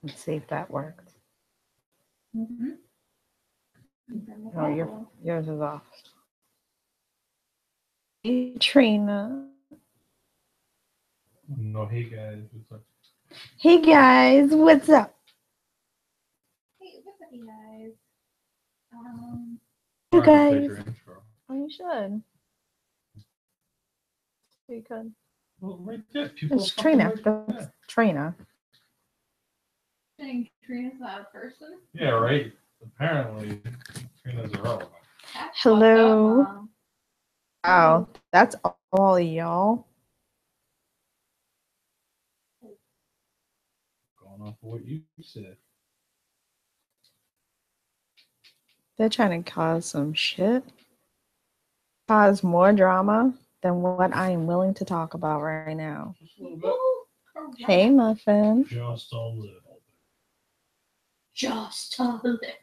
Let's see if that worked. Mm-hmm. No, yours is off. Hey, Trina. No, hey guys, what's up? Hey guys, what's up? Hey, what's up, you guys? You Or I can take guys. your intro. Oh, you should. You could. Well, right there, people It's fucking Trina. right That's there. Trina. Saying Trina's not a person? Yeah, right. Apparently, Trina's irrelevant. That's Hello. fucked up, Mom. Wow, that's all y'all. Going off of what you said. They're trying to cause some shit. Cause more drama than what I am willing to talk about right now. Just a little bit. Correct. Hey, Muffin. Just a little bit. Just a little bit.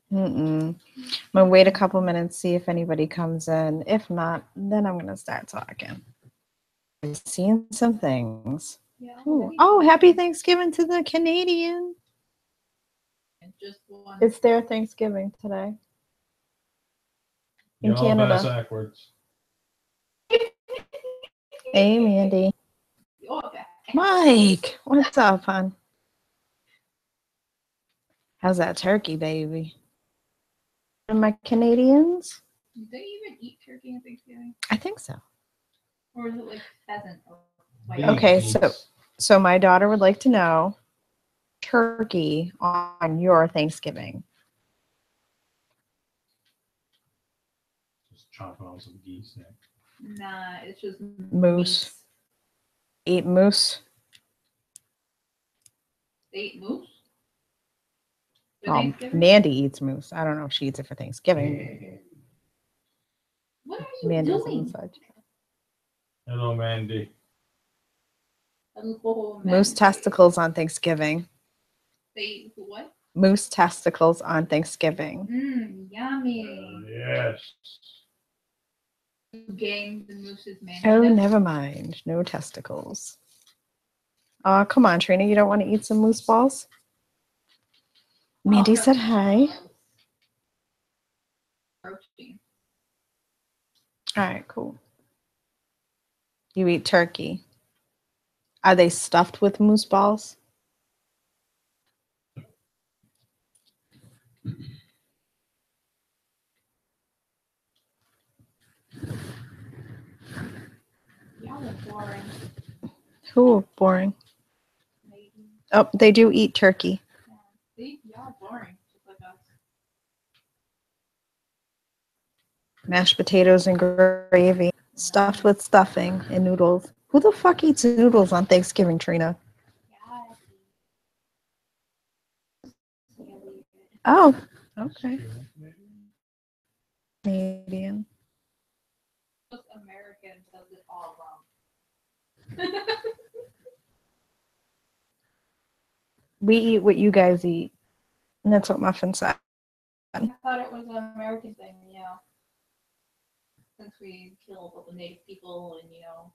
I'm gonna wait a couple minutes, see if anybody comes in. If not, then I'm gonna start talking. I've seen some things. Yeah. Ooh. Oh, happy Thanksgiving to the Canadian. Just one. It's their Thanksgiving today. In Y'all Canada. backwards. Hey, Mandy. You're back. Mike, what's up, hon? How's that turkey, baby? And my Canadians? Do they even eat turkey on Thanksgiving? I think so. Or is it like pheasant? Or white? Okay, so my daughter would like to know turkey on your Thanksgiving. Just chopping on some geese neck. Nah, it's just Moose. Eat moose. They eat moose? For Oh, Thanksgiving? Mandy eats moose. I don't know if she eats it for Thanksgiving. What are you Mandy's doing? inside. Hello, Mandy. Hello, Moose man. testicles on Thanksgiving. They eat what? Moose testicles on Thanksgiving. Yummy. Yes. Gang the moose's man. Oh, never mind. No testicles. Come on, Trina. You don't want to eat some moose balls? Mandy said hi. Protein. All right, cool. You eat turkey. Are they stuffed with moose balls? Y'all are boring. Who boring? Maybe. Oh, they do eat turkey. Yeah. See, y'all boring. Just like us. Mashed potatoes and gravy. Stuffed with stuffing and noodles. Who the fuck eats noodles on Thanksgiving, Trina? Oh, okay. Canadian. Most American does it all wrong. We eat what you guys eat. And that's what Muffin said. I thought it was an American thing, you know. Since we killed all the native people and, you know,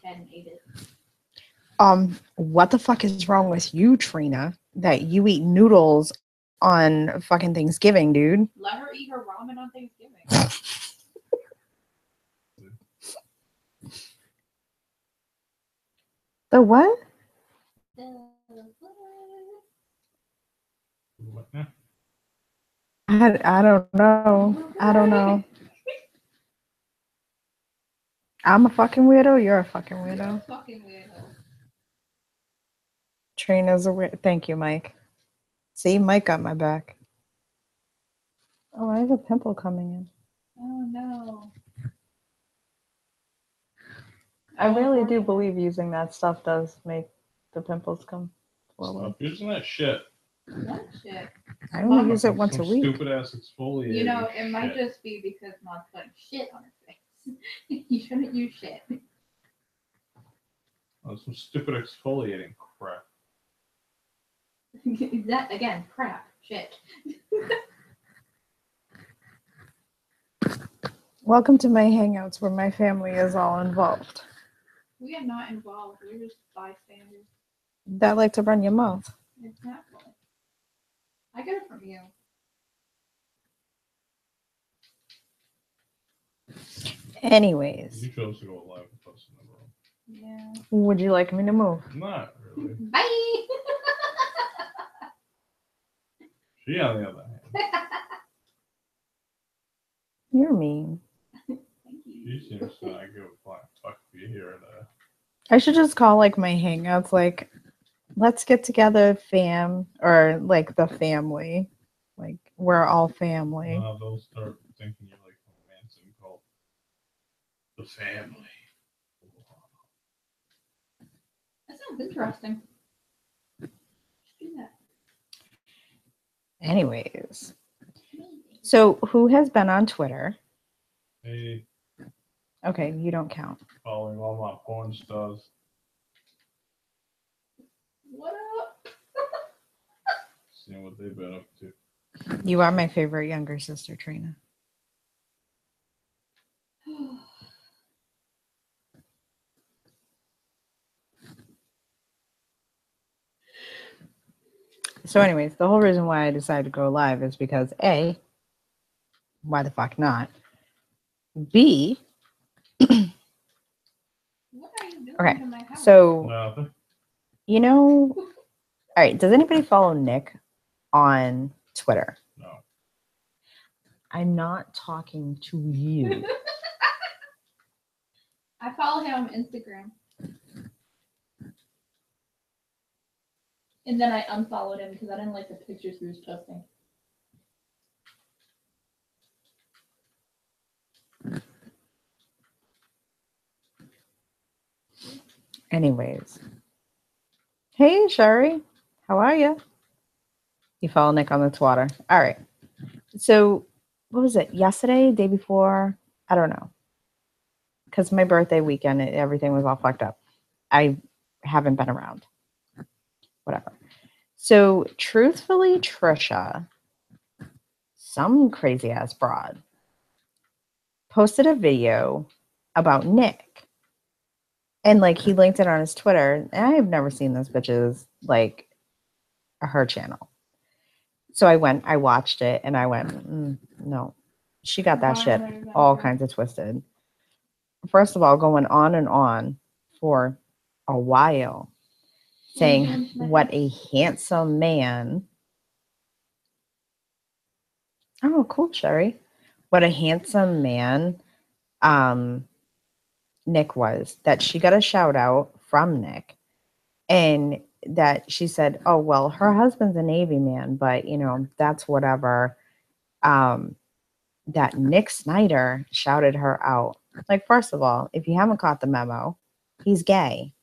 hadn't ate it. What the fuck is wrong with you, Trina? That you eat noodles on fucking Thanksgiving, dude. Let her eat her ramen on Thanksgiving. The what? What now? I don't know. I don't know. I'm a fucking weirdo. You're a fucking You're weirdo. a fucking weirdo. Trina's a weird. Thank you, Mike. See, Mike got my back. Oh, I have a pimple coming in. Oh no. I really do believe using that stuff does make the pimples come forward. Stop using that shit. What shit? I only use it once Some a week. stupid ass exfoliating. You know, it might shit. just be because Mom's putting shit on her face. You shouldn't use shit. Oh, some stupid exfoliating crap. That again, crap, shit. Welcome to my hangouts where my family is all involved. We are not involved. We're just bystanders. that like to run your mouth. Exactly. I get it from you. Anyways, You chose to go live with us in the room. Yeah. would you like me to move? Not really. Bye. She, on the other hand, You're mean. Thank you. she seems to not give a fuck if you hear that. I should just call like my hangouts like, let's get together, fam, or like the family. Like we're all family. They'll start thinking you're like a Manson cult. The family. That sounds interesting. Let's do that. Anyways, so who has been on Twitter? Hey, Okay, you don't count. following all my porn stars. What up? Seeing what they've been up to. You are my favorite younger sister, Trina. So, anyways, the whole reason why I decided to go live is because A, why the fuck not? B, What are you doing okay, to my house? so, Nothing. you know, all right, does anybody follow Nick on Twitter? No. I'm not talking to you. I follow him on Instagram. And then I unfollowed him because I didn't like the pictures he was posting. Anyways. Hey, Sherry. How are you? You follow Nick on the Twitter. All right. So, what was it? Yesterday, day before? I don't know. Because my birthday weekend, everything was all fucked up. I haven't been around. Whatever. So, truthfully, Trisha, some crazy ass broad, posted a video about Nick. And like he linked it on his Twitter. And I have never seen this bitch's like her channel. So I watched it, and I went, no. She got that shit all kinds of twisted. First of all, going on and on for a while, saying what a handsome man. Oh, cool, Sherry. What a handsome man Nick was. That she got a shout out from Nick. And that she said, oh, well, her husband's a Navy man, but, you know, that's whatever. That Nick Snyder shouted her out. Like, first of all, if you haven't caught the memo, he's gay.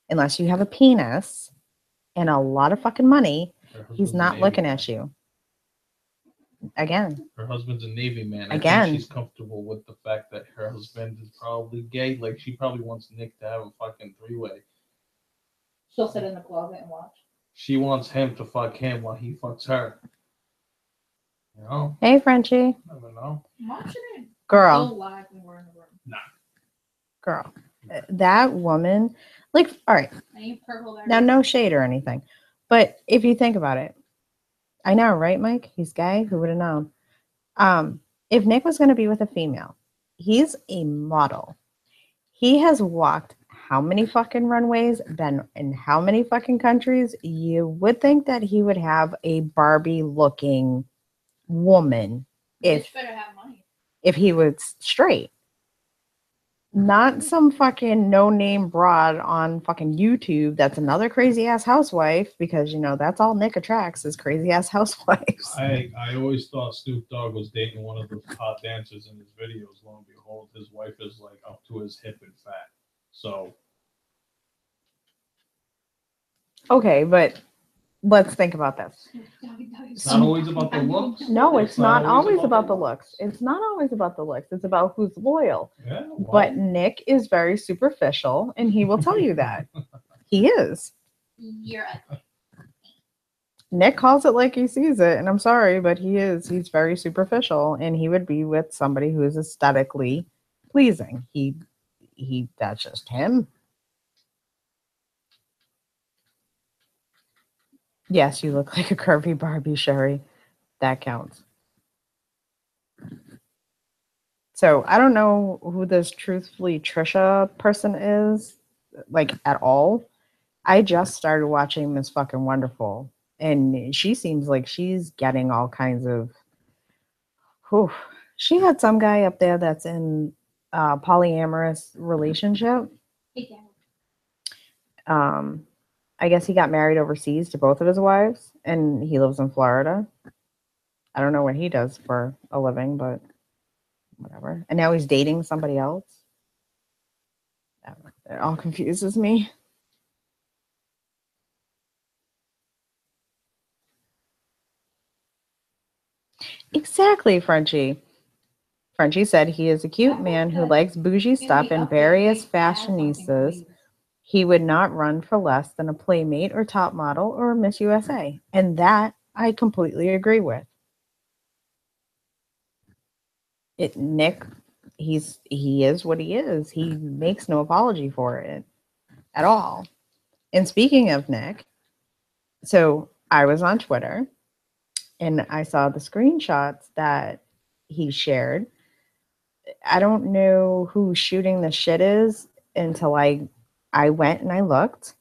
Unless you have a penis and a lot of fucking money, he's not looking at you. Again. Her husband's a Navy man. Again. I think she's comfortable with the fact that her husband is probably gay. Like, she probably wants Nick to have a fucking three-way. She'll sit in the closet and watch. She wants him to fuck him while he fucks her. You know? Hey, Frenchie. Never know. Watching it. Girl. Go live when we're in the room. Nah. Girl. That woman, like, all right. I ain't purple there. Now, no shade or anything. But if you think about it, I know, right, Mike? He's gay. Who would have known? If Nick was going to be with a female, he's a model. He has walked how many fucking runways, been in how many fucking countries? You would think that he would have a Barbie-looking woman if better have money. If he was straight. Not some fucking no-name broad on fucking YouTube that's another crazy-ass housewife, because, you know, that's all Nick attracts is crazy-ass housewives. I always thought Snoop Dogg was dating one of the hot dancers in his videos. Lo and behold, his wife is like up to his hip and fat. So. Okay, but let's think about this. It's not always about the looks. No, it's not always about the looks. It's not always about the looks. It's about who's loyal. Yeah, well. But Nick is very superficial, and he will tell you that. He is. You're ugly. Nick calls it like he sees it, and I'm sorry, but he is. He's very superficial, and he would be with somebody who is aesthetically pleasing. That's just him. Yes, you look like a curvy Barbie, Sherry. That counts. So I don't know who this Truthfully Trisha person is, like at all. I just started watching Miss Fucking Wonderful, and she seems like she's getting all kinds of. Whew. She had some guy up there that's in a polyamorous relationship. Yeah. Um, I guess he got married overseas to both of his wives, and he lives in Florida. I don't know what he does for a living, but whatever. And now he's dating somebody else. I don't know. It all confuses me. Exactly, Frenchie. Frenchie said he is a cute man who likes bougie stuff and various fashionistas. He would not run for less than a Playmate or top model or Miss USA. And that I completely agree with. Nick, he is what he is. He makes no apology for it at all. And speaking of Nick, so I was on Twitter and I saw the screenshots that he shared. I don't know who shooting the shit is until I went and I looked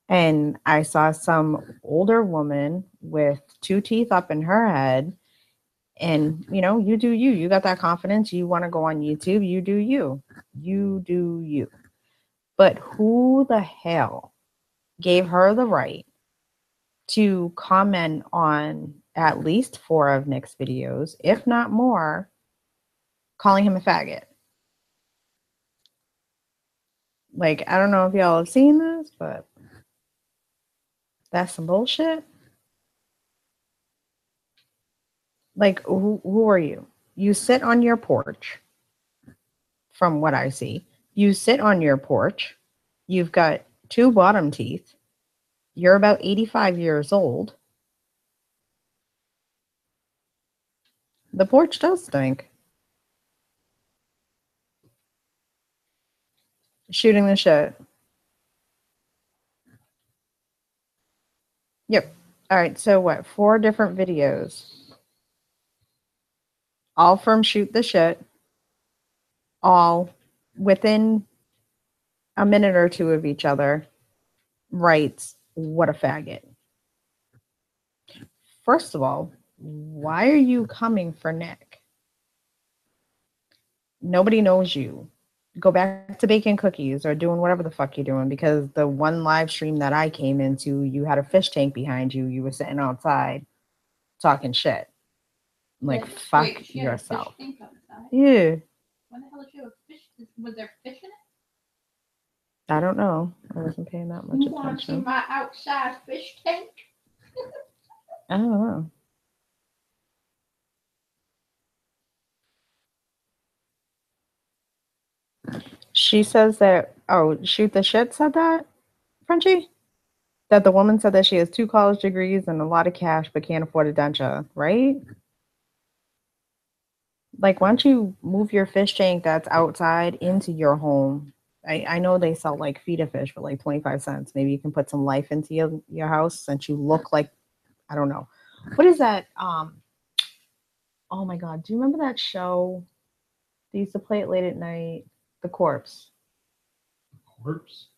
and I saw some older woman with two teeth up in her head. And you do you. You got that confidence. You want to go on YouTube. You do you. You do you. But who the hell gave her the right to comment on at least 4 of Nick's videos, if not more, calling him a faggot? Like, I don't know if y'all have seen this, but that's some bullshit. Like, who are you? You sit on your porch, from what I see. You sit on your porch. You've got 2 bottom teeth. You're about 85 years old. The porch does stink. Shooting the shit. Yep. All right. So what? 4 different videos, all from Shoot the Shit, all within a minute or 2 of each other. Writes, "What a faggot." First of all, why are you coming for Nick? Nobody knows you. Go back to baking cookies or doing whatever the fuck you're doing, because the one live stream that I came into, you had a fish tank behind you. You were sitting outside talking shit. Like, fuck Wait, yourself. Fish tank outside? Yeah. When the hell did you have fish? Was there fish in it? I don't know. I wasn't paying that much You want to see attention. my outside fish tank? I don't know. She says that, Shoot the Shit said that, Frenchie? That the woman said that she has 2 college degrees and a lot of cash but can't afford a denture, right? Like, why don't you move your fish tank that's outside into your home? I know they sell like feed a fish for like 25 cents. Maybe you can put some life into your house since you look like, I don't know. What is that? Oh my God. Do you remember that show? They used to play it late at night. The Corpse. Corpse?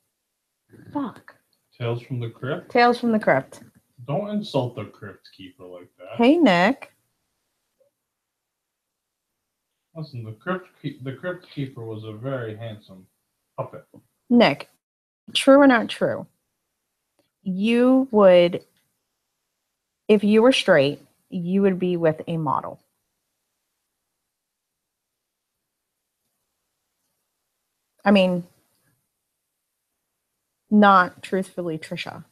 Fuck. Tales from the Crypt? Tales from the Crypt. Don't insult the Crypt Keeper like that. Hey, Nick. Listen, the Crypt Keeper was a very handsome puppet. Nick, true or not true? You would, if you were straight, you would be with a model. I mean, not Truthfully Trisha.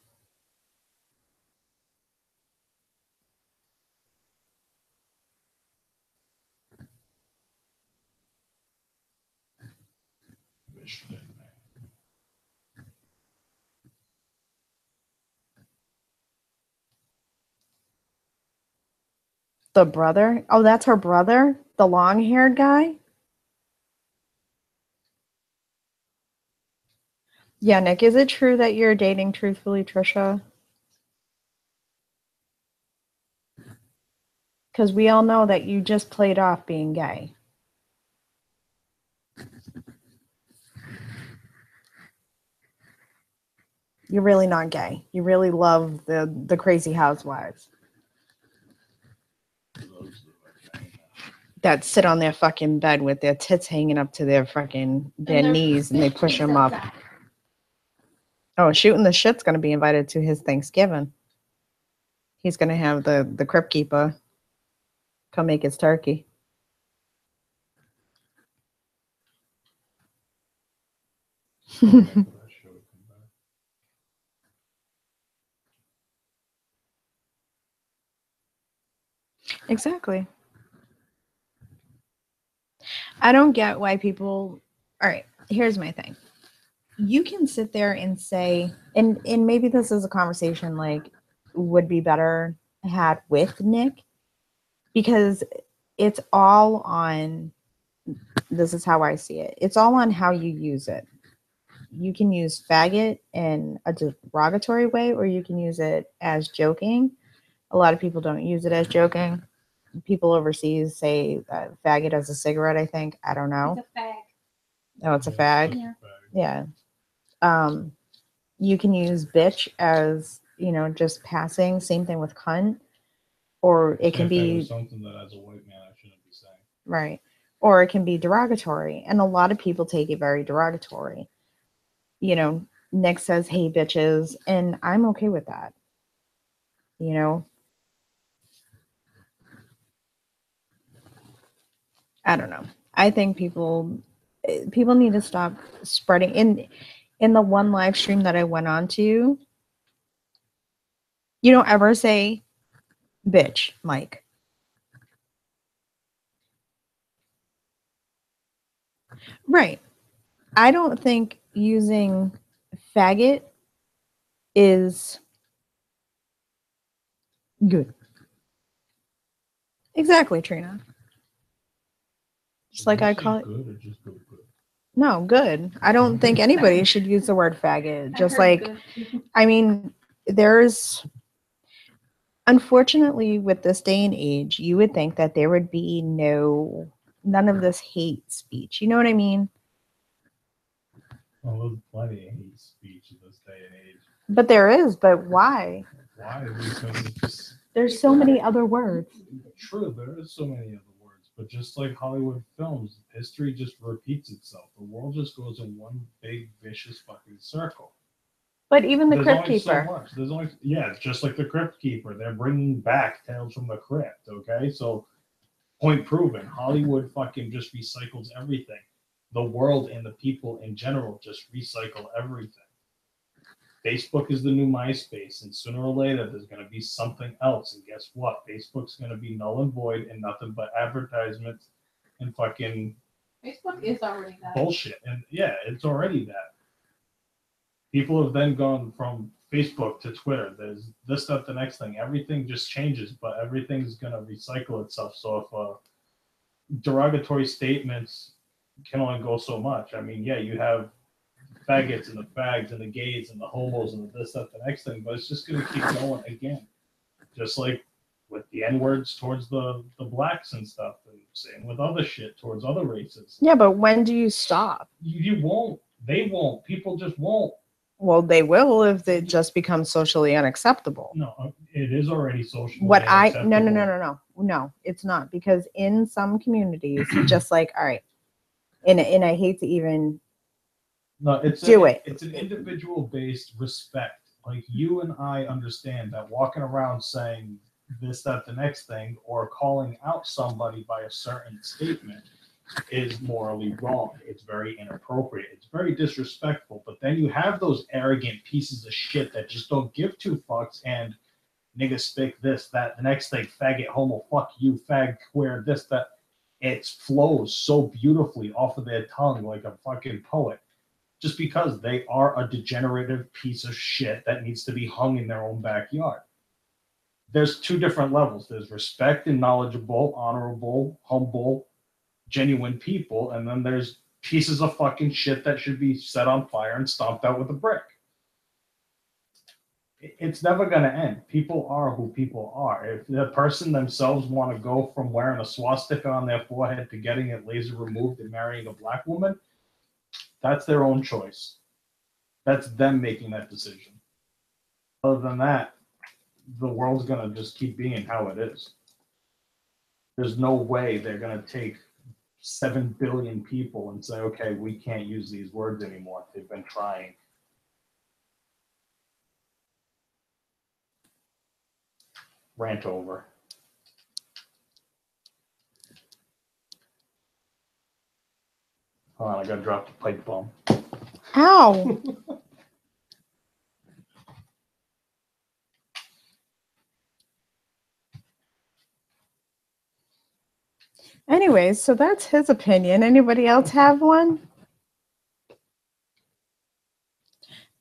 The brother? Oh, that's her brother? The long-haired guy? Yeah, Nick, is it true that you're dating Truthfully Trisha? Because we all know that you just played off being gay. You're really not gay. You really love the crazy housewives that sit on their fucking bed with their tits hanging up to their knees, and they push them up. Oh, Shooting the Shit's going to be invited to his Thanksgiving. He's going to have the Crypt Keeper come make his turkey. Exactly. I don't get why people. All right, here's my thing. You can sit there and say, and maybe this is a conversation like would be better had with Nick, because it's all on. This is how I see it. It's all on how you use it. You can use faggot in a derogatory way, or you can use it as joking. A lot of people don't use it as joking. People overseas say faggot as a cigarette, I think. I don't know. It's a fag. Oh, it's a fag? Yeah. Yeah. You can use bitch as, just passing. Same thing with cunt. Or it can be something that as a white man I shouldn't be saying. Right. Or it can be derogatory. And a lot of people take it very derogatory. Nick says, hey, bitches. And I'm okay with that. I don't know. I think people need to stop spreading in the one live stream that I went on to. You don't ever say bitch, Mike. Right. I don't think using faggot is good. Exactly, Trina. Just like I call it. Good or just good? No, good. I don't think anybody should use the word faggot. Just like, I mean, there's, unfortunately, with this day and age, you would think that there would be none of this hate speech. You know what I mean? Well, there's plenty of hate speech in this day and age. But there is, but why? Why? Because it's just... There's so many other words. True, there is so many other words, but just like Hollywood films, history just repeats itself. The world just goes in one big vicious fucking circle. But even the Crypt Keeper. So much. There's only just like the Crypt Keeper. They're bringing back Tales from the Crypt. Okay, so point proven. Hollywood fucking just recycles everything. The world and the people in general just recycle everything. Facebook is the new MySpace, and sooner or later there's going to be something else. And guess what? Facebook's going to be null and void and nothing but advertisements and fucking Facebook is already that bullshit. And yeah, it's already that. People have then gone from Facebook to Twitter. There's this, that, the next thing. Everything just changes, but everything's going to recycle itself. So if derogatory statements can only go so much. I mean, yeah, you have faggots and the fags and the gays and the homos and the this, that, the next thing, but it's just going to keep going again. Just like with the N-words towards the blacks and stuff, and same with other shit towards other races. Yeah, but when do you stop? You won't. They won't. People just won't. Well, they will if it just becomes socially unacceptable. No, it is already socially unacceptable. No, it's not, because in some communities, just like, all right, and I hate to even It's an individual-based respect. Like, you and I understand that walking around saying this, that, the next thing, or calling out somebody by a certain statement is morally wrong. It's very inappropriate. It's very disrespectful. But then you have those arrogant pieces of shit that just don't give two fucks and nigga spick this, that, the next thing, faggot, homo, fuck you, fag, queer, this, that. It flows so beautifully off of their tongue like a fucking poet. Just because they are a degenerative piece of shit that needs to be hung in their own backyard. There's two different levels. There's respect and knowledgeable, honorable, humble, genuine people, and then there's pieces of fucking shit that should be set on fire and stomped out with a brick. it's never going to end. People are who people are. If the person themselves want to go from wearing a swastika on their forehead to getting it laser removed and marrying a black woman, that's their own choice. That's them making that decision. Other than that, the world's going to just keep being how it is. There's no way they're going to take 7 billion people and say, okay, we can't use these words anymore. They've been trying. Rant over. Hold on, I got to drop the pipe bomb. Ow! Anyways, so that's his opinion. Anybody else have one?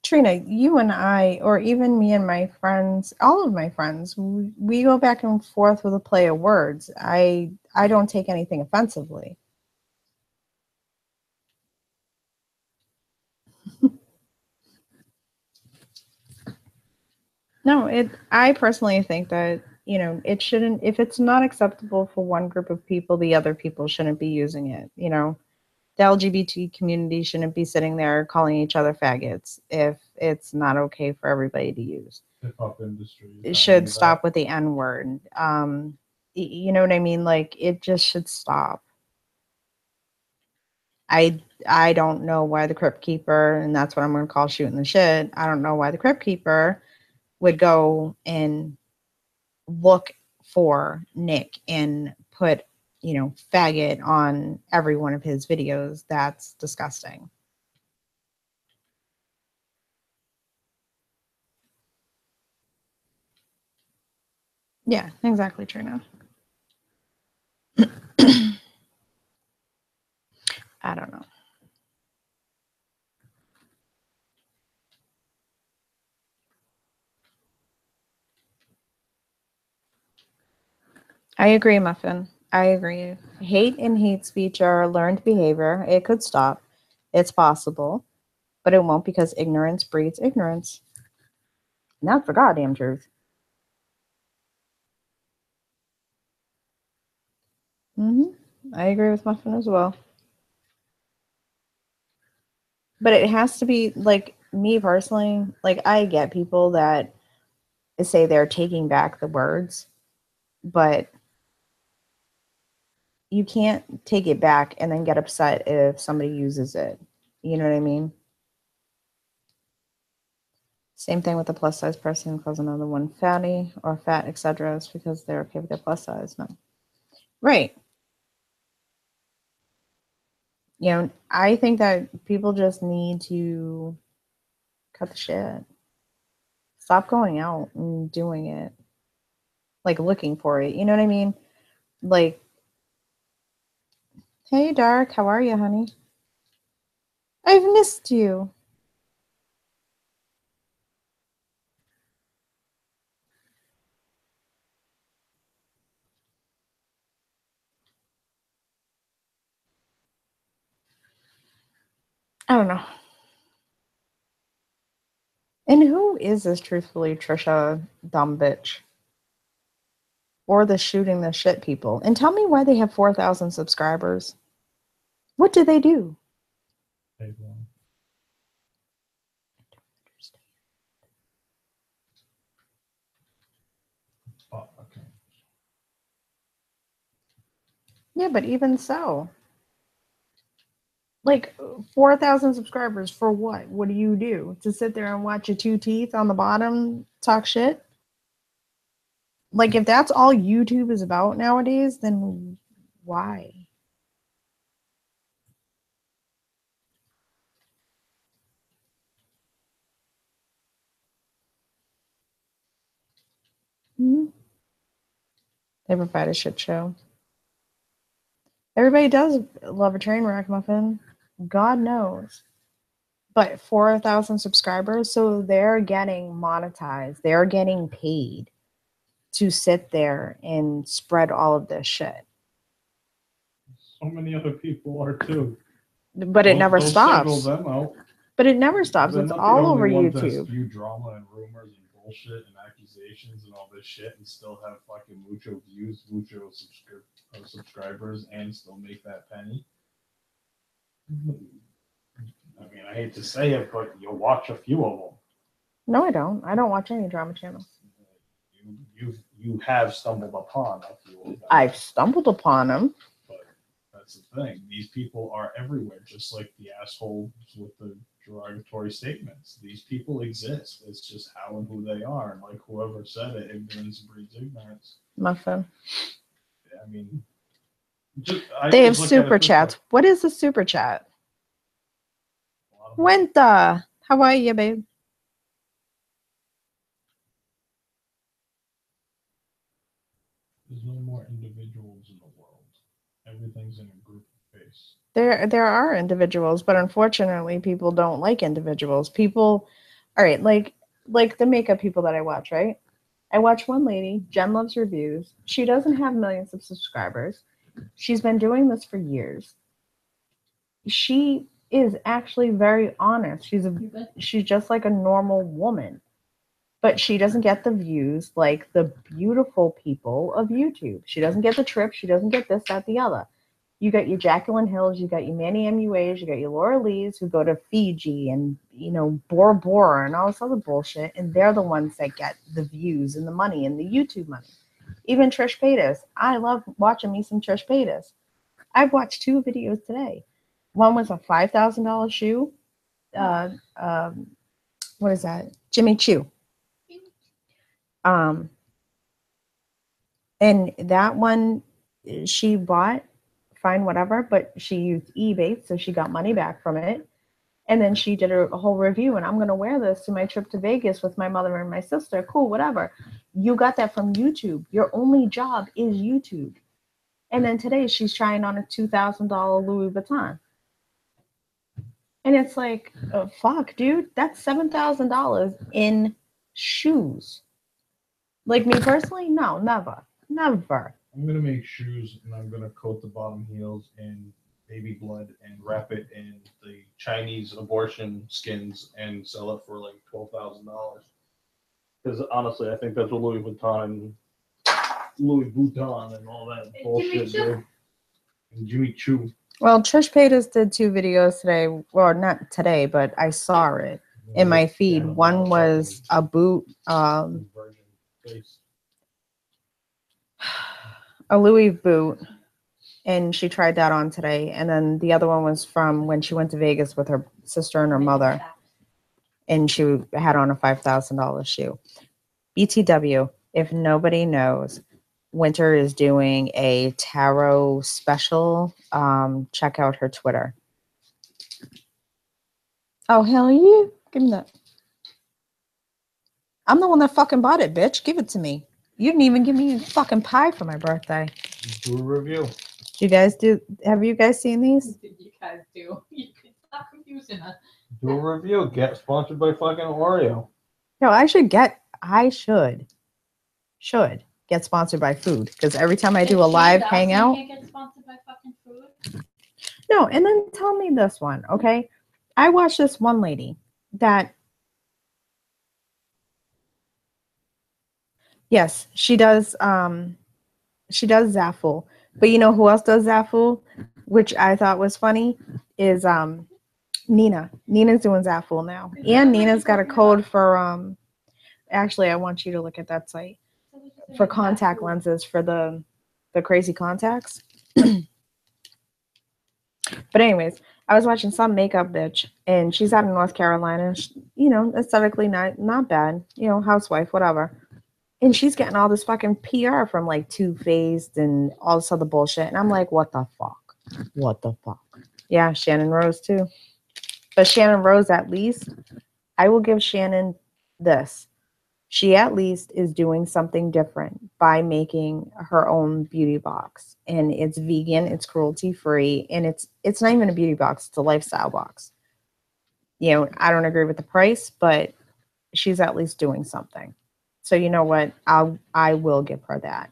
Trina, you and I, or even me and my friends, all of my friends, we go back and forth with a play of words. I don't take anything offensively. No, I personally think that, it shouldn't, if it's not acceptable for one group of people, the other people shouldn't be using it. The LGBT community shouldn't be sitting there calling each other faggots if it's not okay for everybody to use. Hip-hop industry. It should stop with the N-word. You know what I mean? Like, it just should stop. I don't know why the Crypt Keeper, and that's what I'm going to call shooting the shit. I don't know why the Crypt Keeper would go and look for Nick and put, faggot on every one of his videos. That's disgusting. Yeah, exactly, Trina. I don't know. I agree, Muffin. I agree. Hate and hate speech are a learned behavior. It could stop. It's possible, but it won't, because ignorance breeds ignorance. And that's the goddamn truth. I agree with Muffin as well. But it has to be, like, me personally, like, I get people that say they're taking back the words, but you can't take it back and then get upset if somebody uses it. You know what I mean? Same thing with a plus size person calls another one fatty or fat, etc. It's because they're okay with their plus size. No. Right. I think that people just need to cut the shit. Stop going out and doing it. Like, looking for it. You know what I mean? Like, hey, Dark, how are you, honey? I've missed you. I don't know. And who is this Truthfully Trisha dumb bitch? Or the shooting the shit people? And tell me why they have 4,000 subscribers. What do they do? Oh, okay. Yeah, but even so. Like, 4,000 subscribers for what? What do you do? To sit there and watch your two teeth on the bottom talk shit? Like, if that's all YouTube is about nowadays, then why? Mm-hmm. They provide a shit show. Everybody does love a train wreck, Muffin. God knows. But 4,000 subscribers, so they're getting monetized. They're getting paid to sit there and spread all of this shit. So many other people are too. But it never stops. Single them out. But it never stops. It's all over YouTube. Spew drama and rumors and bullshit and accusations and all this shit and still have fucking mucho views, mucho subscribers, and still make that penny. I mean, I hate to say it, but you'll watch a few of them. No, I don't. I don't watch any drama channels. You have stumbled upon a few of them. I've stumbled upon them. But that's the thing. These people are everywhere, just like the assholes with the derogatory statements. These people exist. It's just how and who they are. And like whoever said it, ignorance breeds ignorance. Muffin. I mean, they have super chats. What is a super chat? Wenta, how are you, babe? There's no more individuals in the world. Everything's in a group base. There are individuals, but unfortunately, people don't like individuals. People, all right, like the makeup people that I watch, right? I watch one lady, Jen Loves Reviews. She doesn't have millions of subscribers. She's been doing this for years. She is actually very honest. She's just like a normal woman. But she doesn't get the views like the beautiful people of YouTube. She doesn't get the trips. She doesn't get this, that, the other. You got your Jacqueline Hills, you got your Manny MUAs, you got your Laura Lees who go to Fiji and, Bora Bora and all this other bullshit. And they're the ones that get the views and the money and the YouTube money. Even Trish Paytas. I love watching me some Trish Paytas. I've watched 2 videos today. One was a $5,000 shoe. What is that? Jimmy Choo. And that one she bought, fine, whatever, but she used eBay, so she got money back from it. And then she did a whole review, and I'm going to wear this to my trip to Vegas with my mother and my sister. Cool, whatever. You got that from YouTube. Your only job is YouTube. And then today she's trying on a $2,000 Louis Vuitton. And it's like, oh, fuck, dude, that's $7,000 in shoes. Like me personally, no, never. I'm gonna make shoes and I'm gonna coat the bottom heels in baby blood and wrap it in the Chinese abortion skins and sell it for like $12,000. Because honestly, I think that's what Louis Vuitton and all that bullshit do. And Jimmy Choo. Well, Trish Paytas did 2 videos today. Well, not today, but I saw it in my feed. One was a boot, a Louis boot, and she tried that on today. And then the other one was from when she went to Vegas with her sister and her mother, and she had on a $5,000 shoe. BTW, if nobody knows, Winter is doing a tarot special. Check out her Twitter. Oh, hell yeah. Give me that. I'm the one that fucking bought it, bitch. Give it to me. You didn't even give me a fucking pie for my birthday. Do a review. Have you guys seen these? You guys do. You can stop confusing us. Do a review. Get sponsored by fucking Oreo. No, I should get sponsored by food, because every time I do a live hangout. You can't get sponsored by fucking food? No, and then tell me this one, okay? I watched this one lady that, yes, she does Zaffle. But you know who else does Zaffle, which I thought was funny, is Nina. Nina's doing Zaffle now. And Nina's got a code for actually, I want you to look at that site for contact lenses for the crazy contacts. But anyways, I was watching some makeup bitch, and she's out of North Carolina. She, aesthetically not bad, housewife, whatever. And she's getting all this fucking PR from like Too Faced and all this other bullshit. And I'm like, what the fuck? What the fuck? Yeah, Shannon Rose too. But Shannon Rose, at least, I will give Shannon this. She at least is doing something different by making her own beauty box. And it's vegan, it's cruelty free, and it's not even a beauty box, it's a lifestyle box. I don't agree with the price, but she's at least doing something. So you know what? I will give her that.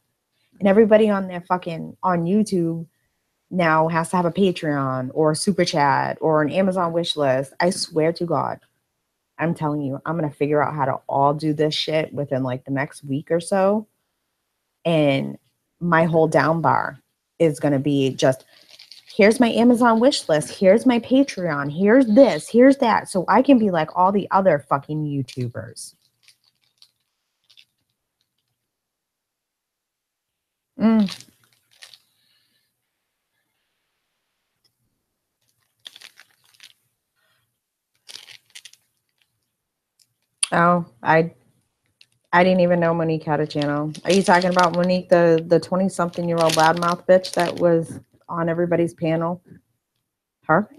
And everybody on their fucking on YouTube now has to have a Patreon or a super chat or an Amazon wish list. I swear to God. I'm telling you, I'm going to figure out how to all do this shit within like the next week or so. And my whole down bar is going to be just, here's my Amazon wish list. Here's my Patreon. Here's this. Here's that. So I can be like all the other fucking YouTubers. Oh, I didn't even know Monique had a channel. Are you talking about Monique, the 20-something-year-old loudmouth bitch that was on everybody's panel? Her?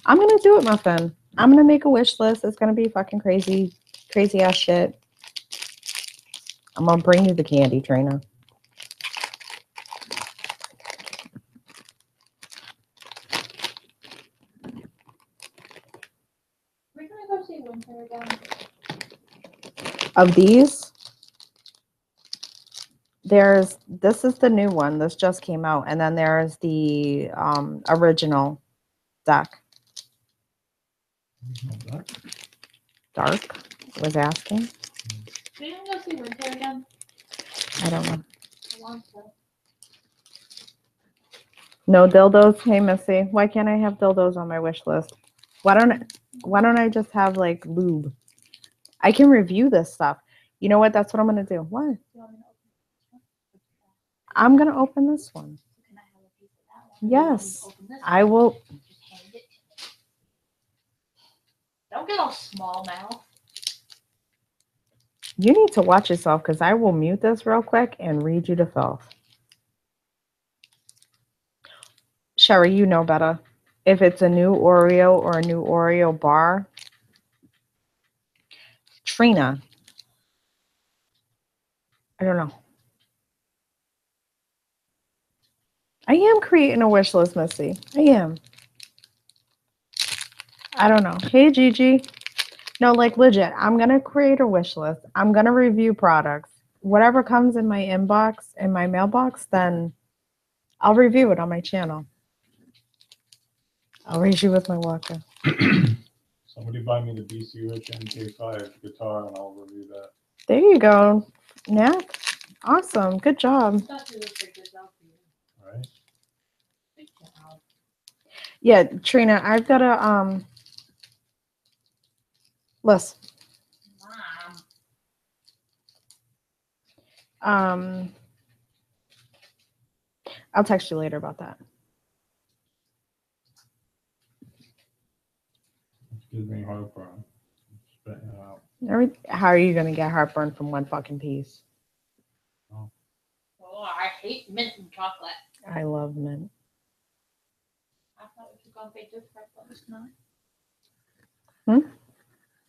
I'm gonna do it, my friend. I'm gonna make a wish list. It's gonna be fucking crazy, crazy ass shit. I'm gonna bring you the candy, Trina. We're gonna go see Winter again. Of these, this is the new one. This just came out, and then there's the original deck. Dark was asking. We gonna go see Winter again. I don't know. I want to. No dildos. Hey Missy, why can't I have dildos on my wish list? Why don't I just have like lube? I can review this stuff. You know what? That's what I'm gonna do. What? You want me to open this one? I'm gonna open this one. Can I have a piece of that one? Yes, Open this I one? will. Just hand it to me. Don't get all small mouth. You need to watch yourself because I will mute this real quick and read you to filth. Sherry, you know better. If it's a new Oreo or a new Oreo bar, Trina, I don't know. I am creating a wish list, Missy. I am. I don't know. Hey, Gigi. No, like legit, I'm going to create a wish list. I'm going to review products. Whatever comes in my inbox, in my mailbox, then I'll review it on my channel. I'll raise you with my walker. Somebody buy me the BC Rich MK5 guitar and I'll review that. There you go, Nat. Awesome. Good job. Right? Yeah, Trina, I've got a listen. I'll text you later about that. Gives me heartburn. Spitting it out. How are you going to get heartburn from one fucking piece? Oh, I hate mint and chocolate. I love mint. I thought we were going to be different, but it's not. Hmm?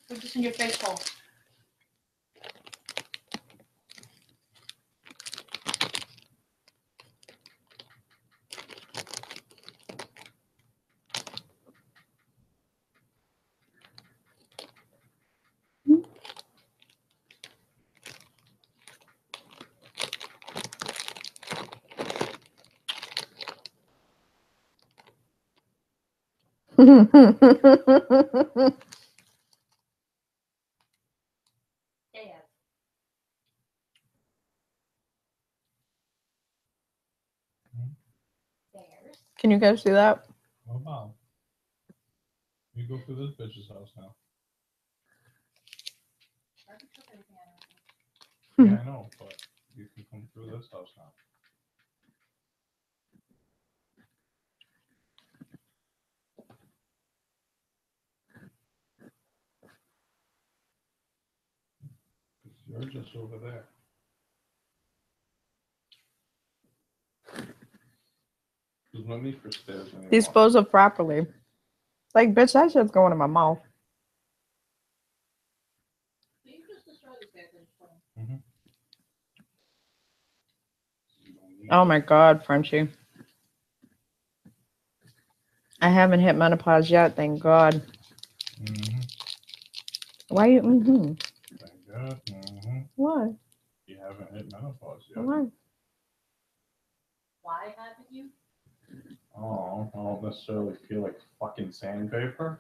Put this in your face hole. Yes. There's. Can you guys see that? Oh, wow. We go through this bitch's house now. Yeah, I know, but you can come through this house now. You're just over there. There's no need for stairs anymore. Dispose of properly. Like, bitch, that shit's going in my mouth. Mm-hmm. Oh my God, Frenchie. I haven't hit menopause yet, thank God. Mm-hmm. Why you? Mm-hmm. Thank God. Mm-hmm. Why? You haven't hit menopause yet. Why? Why haven't you? Oh, I don't necessarily feel like fucking sandpaper.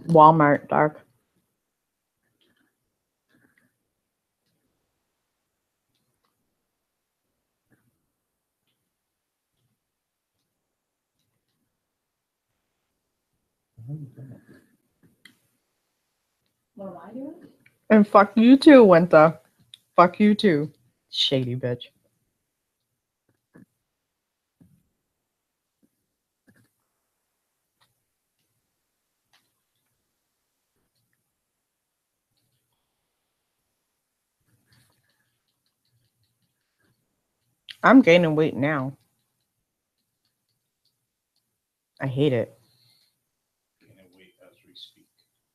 Walmart dark. What am I doing? And fuck you too, Winter. Fuck you too. Shady bitch. I'm gaining weight now. I hate it. Gaining weight as we speak.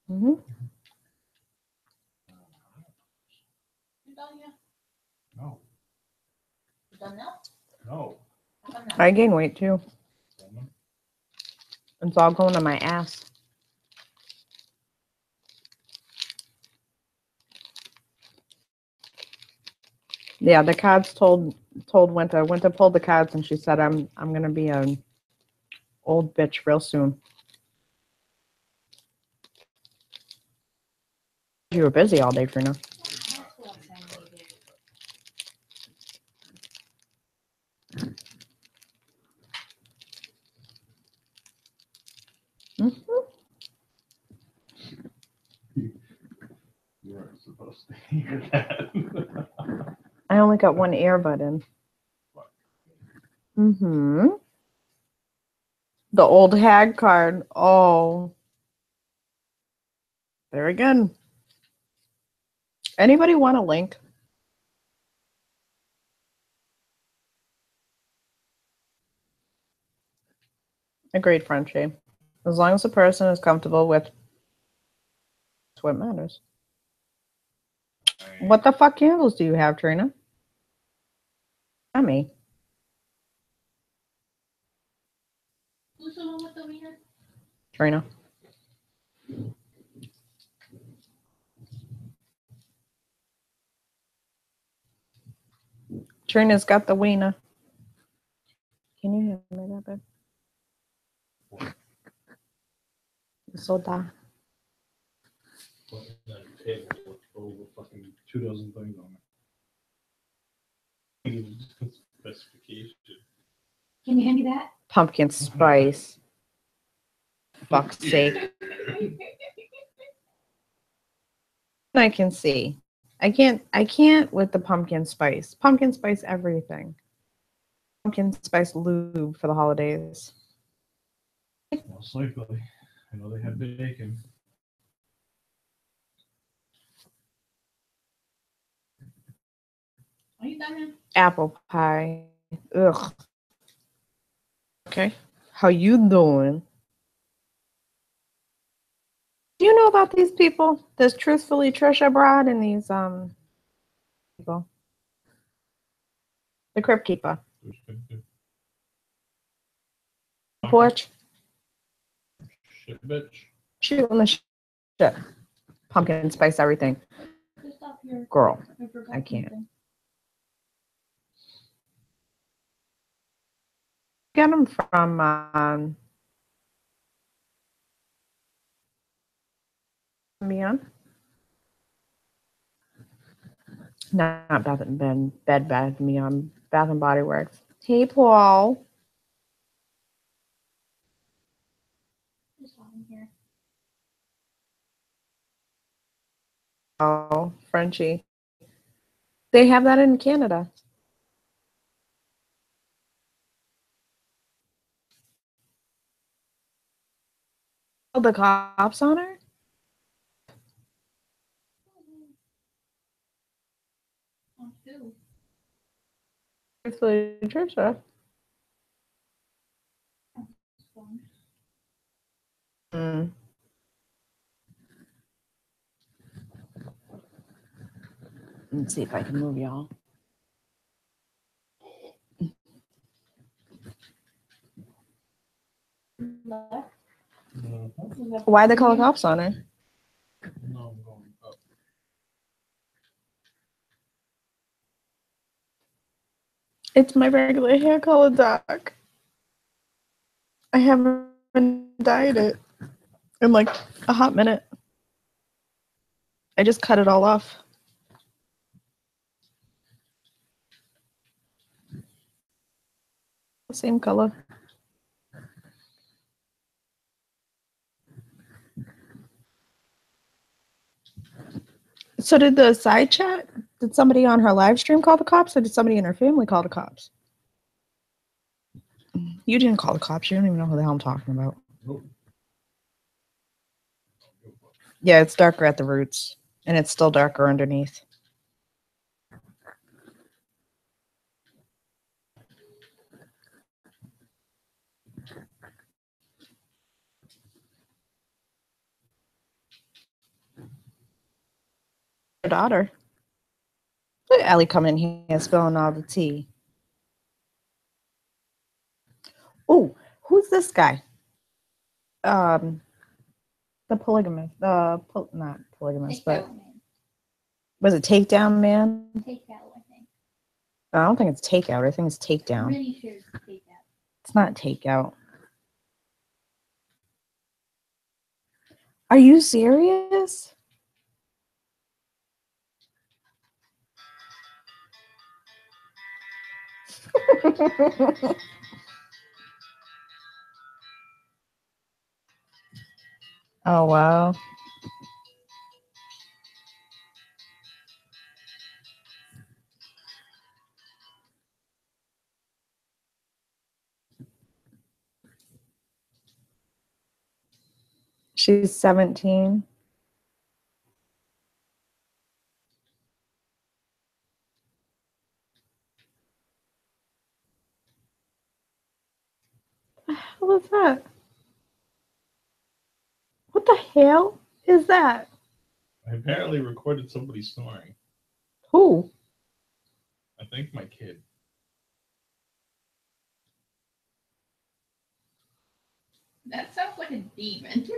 Mm-hmm. You done yet? No. You done now? No. How come not? I gain weight too. Woman. It's all going to my ass. Yeah, the cards told Winter. Winter pulled the cards and she said, I'm gonna be an old bitch real soon. You were busy all day, Trina. That's what I'm saying, maybe. Mm-hmm. You weren't supposed to hear that. I only got one earbud in. Mm-hmm. The old hag card. Oh. Very good. Anybody want a link? Agreed, Frenchie. As long as the person is comfortable with what matters. What the fuck candles do you have, Trina? Tell me. Who's the one with the wiener? Trina. Trina's got the wiener. Can you hear me that bad? Soda. Over fucking 2 dozen things on it. Specification. Can you hand me that? Pumpkin spice. Fuck's sake. I can see. I can't with the pumpkin spice. Pumpkin spice everything. Pumpkin spice lube for the holidays. Most likely. I know they have bacon. Are you done now? Apple pie. Ugh. Okay. How you doing? Do you know about these people? There's Truthfully Trish abroad and these people. The Crypt Keeper. Porch. Shit, bitch. Shooting the shit. Pumpkin spice everything. Just stop here. Girl, forgot I can't. something. Get them from Beyond. Not Bath and Bed Bath and Beyond. Bath and Body Works. Hey, Paul. Just stop in here. Oh, Frenchie. They have that in Canada. Oh, the cops on her? On who? Truthfully Trisha. It's fine. Mm. Let's see if I can move y'all. Left. Why they call the cops on her? No, I'm going up. It's my regular hair color, Doc. I haven't dyed it in like a hot minute. I just cut it all off. Same color. So did the side chat, did somebody on her live stream call the cops, or did somebody in her family call the cops? You didn't call the cops. You don't even know who the hell I'm talking about. Nope. Yeah, it's darker at the roots, and it's still darker underneath. Her daughter. Look at Ellie coming in here spilling all the tea. Oh, who's this guy? The polygamist. Not polygamist, but was it Takedown Man? Takeout, I think. I don't think it's Takeout. I think it's Takedown. Pretty sure it's takeout. It's not Takeout. Are you serious? Oh, wow. She's 17. What the hell is that? What the hell is that? I apparently recorded somebody snoring. Who? I think my kid. That sounds like a demon.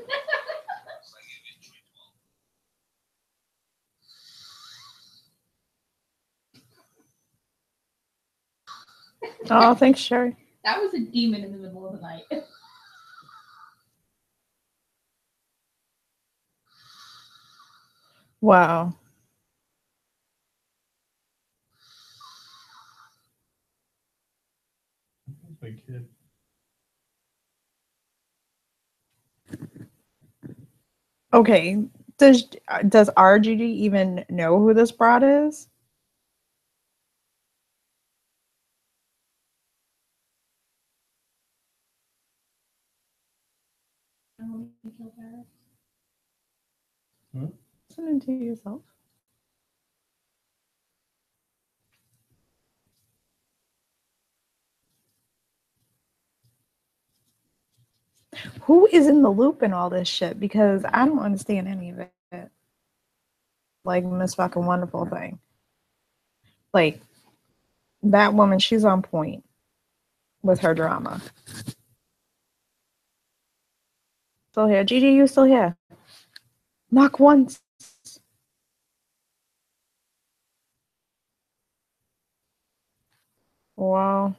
Oh, thanks, Sherry. That was a demon in the middle of the night. Wow. My kid. Okay. Does RGD even know who this broad is? Listen to yourself. Who is in the loop in all this shit? Because I don't understand any of it. Like Miss Fucking Wonderful thing. Like that woman, she's on point with her drama. Still here. Gigi, you still here? Knock once. Wow.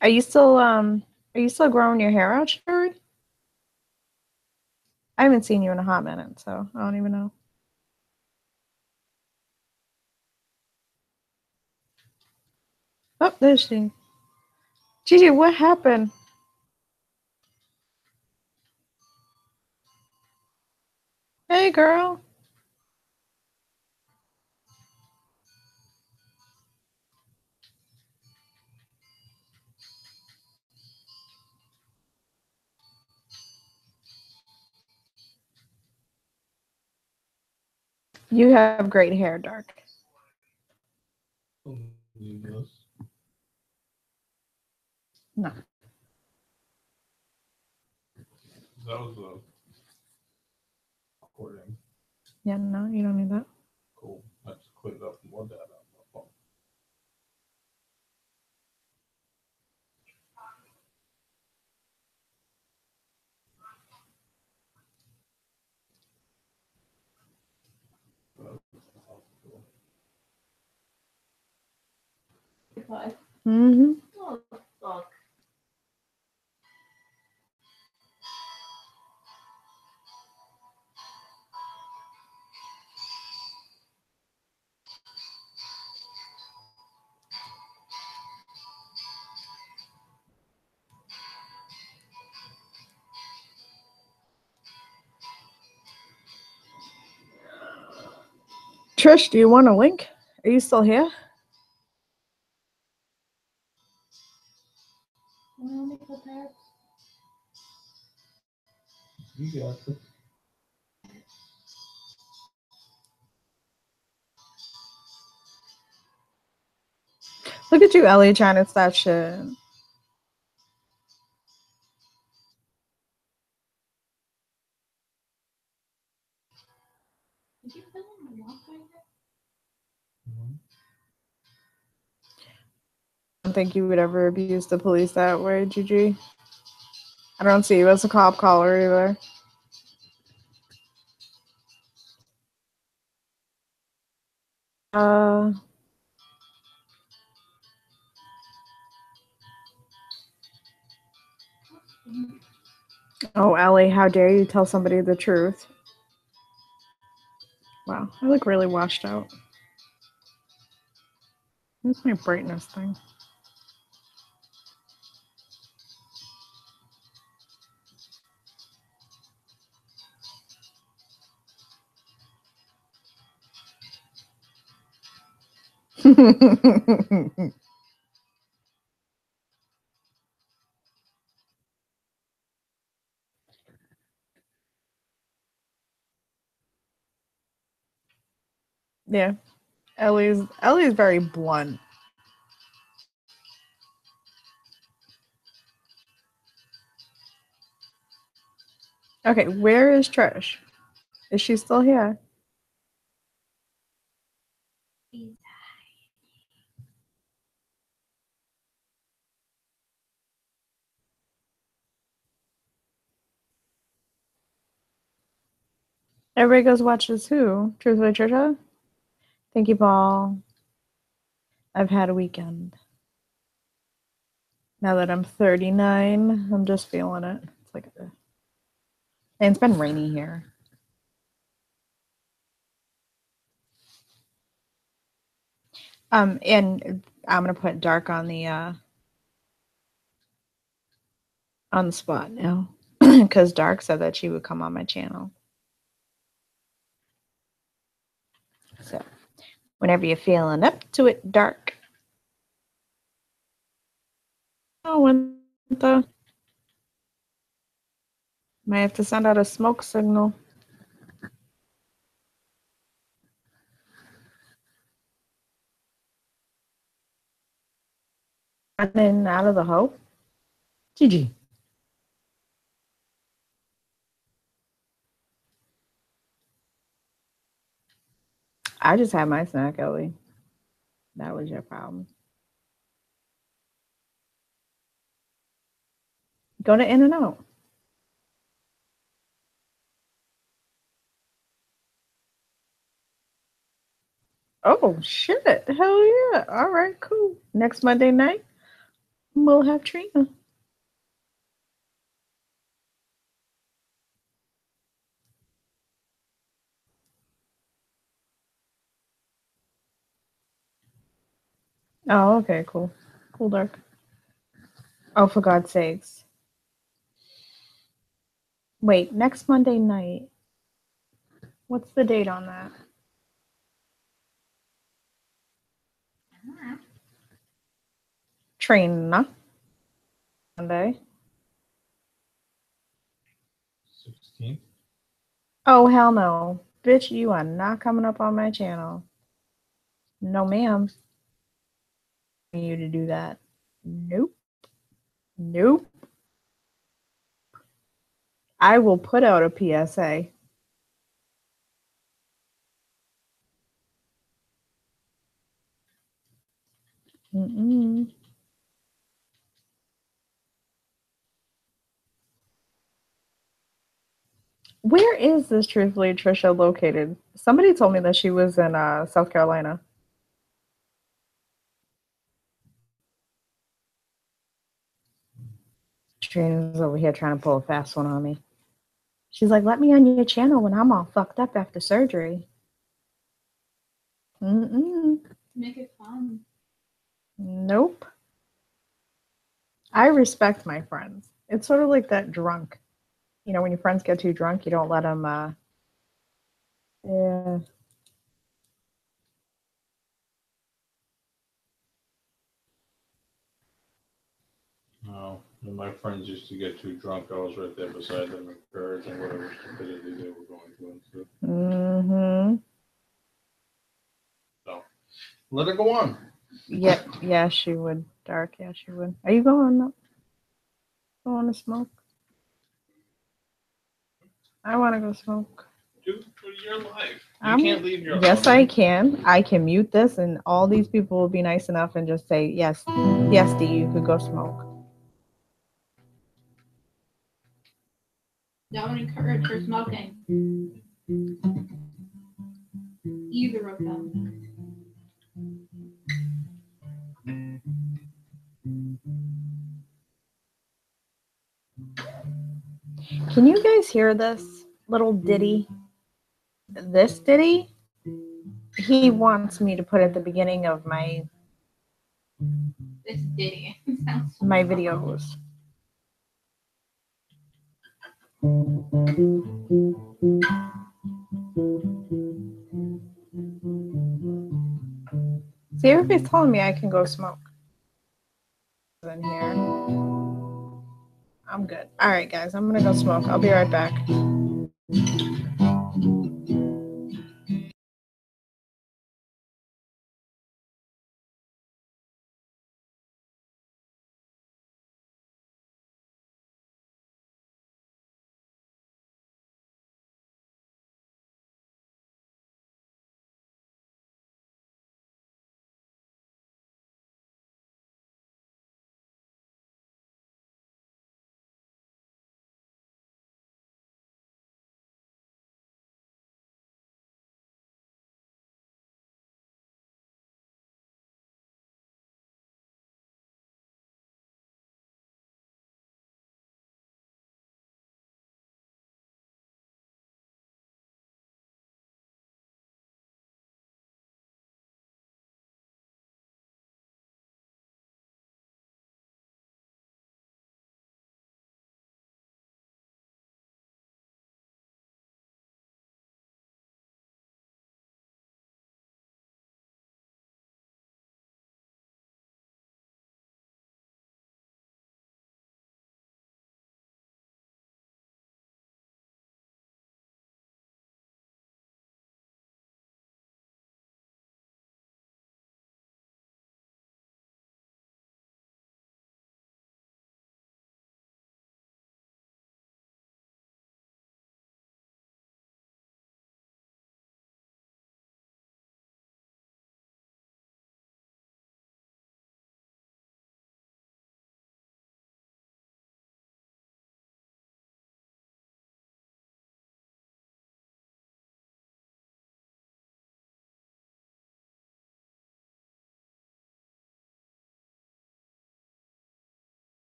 Are you still growing your hair out, Sherry? I haven't seen you in a hot minute, so I don't even know. Oh, there's she. Gigi, what happened? Hey, girl. You have great hair, Dark. No. That was a recording. Yeah, no, you don't need that. Cool. I just cleared up more data on my phone. occupied. Mm-hmm. Oh, fuck. Trish, do you want a link? Are you still here? Well, me put that. You got it. Look at you, Ellie, trying to start shit. Did you fill in the walkway yet? I don't think you would ever abuse the police that way, Gigi. I don't see you as a cop caller either. Oh, Ellie, how dare you tell somebody the truth? Wow, I look really washed out. Where's my brightness thing? Yeah, Ellie's very blunt. Okay, where is Trish? Is she still here? Everybody goes watches who? Truthfully Trisha? Thank you, Paul. I've had a weekend. Now that I'm 39, I'm just feeling it. It's like, and it's been rainy here. And I'm gonna put Dark on the spot now because Dark said that she would come on my channel. So whenever you're feeling up to it, Dark. Oh, when the might have to send out a smoke signal. Running out of the hope. Gigi. I just had my snack, Ellie. That was your problem. Go to In-N-Out. Oh, shit. Hell yeah. All right, cool. Next Monday night, we'll have Trina. Oh, okay, cool. Cool, Dark. Oh, for God's sakes. Wait, next Monday night. What's the date on that? Trina. Monday. 16th. Oh, hell no. Bitch, you are not coming up on my channel. No, ma'am. You to do that. Nope. Nope. I will put out a PSA. Mm-mm. Where is this Truthfully Trisha located? Somebody told me that she was in South Carolina. Trina's over here trying to pull a fast one on me. She's like, let me on your channel when I'm all fucked up after surgery. Make it fun. Nope. I respect my friends. It's sort of like that drunk. You know, when your friends get too drunk, you don't let them, yeah. No, when my friends used to get too drunk, I was right there beside them, encouraging whatever stupidity they were going to into. Mm-hmm. So, let it go on. Yeah, she would. Dark, yeah, she would. Are you going to smoke? I want to go smoke. Do your life. You can't leave your Yes, oven. I can. I can mute this, and all these people will be nice enough and just say, yes, Dee, you could go smoke. Don't encourage her smoking. Either of them. Can you guys hear this little ditty? This ditty? He wants me to put at the beginning of my This ditty. Sounds so my fun. videos. See, everybody's telling me I can go smoke. In here. I'm good. All right, guys, I'm gonna go smoke. I'll be right back.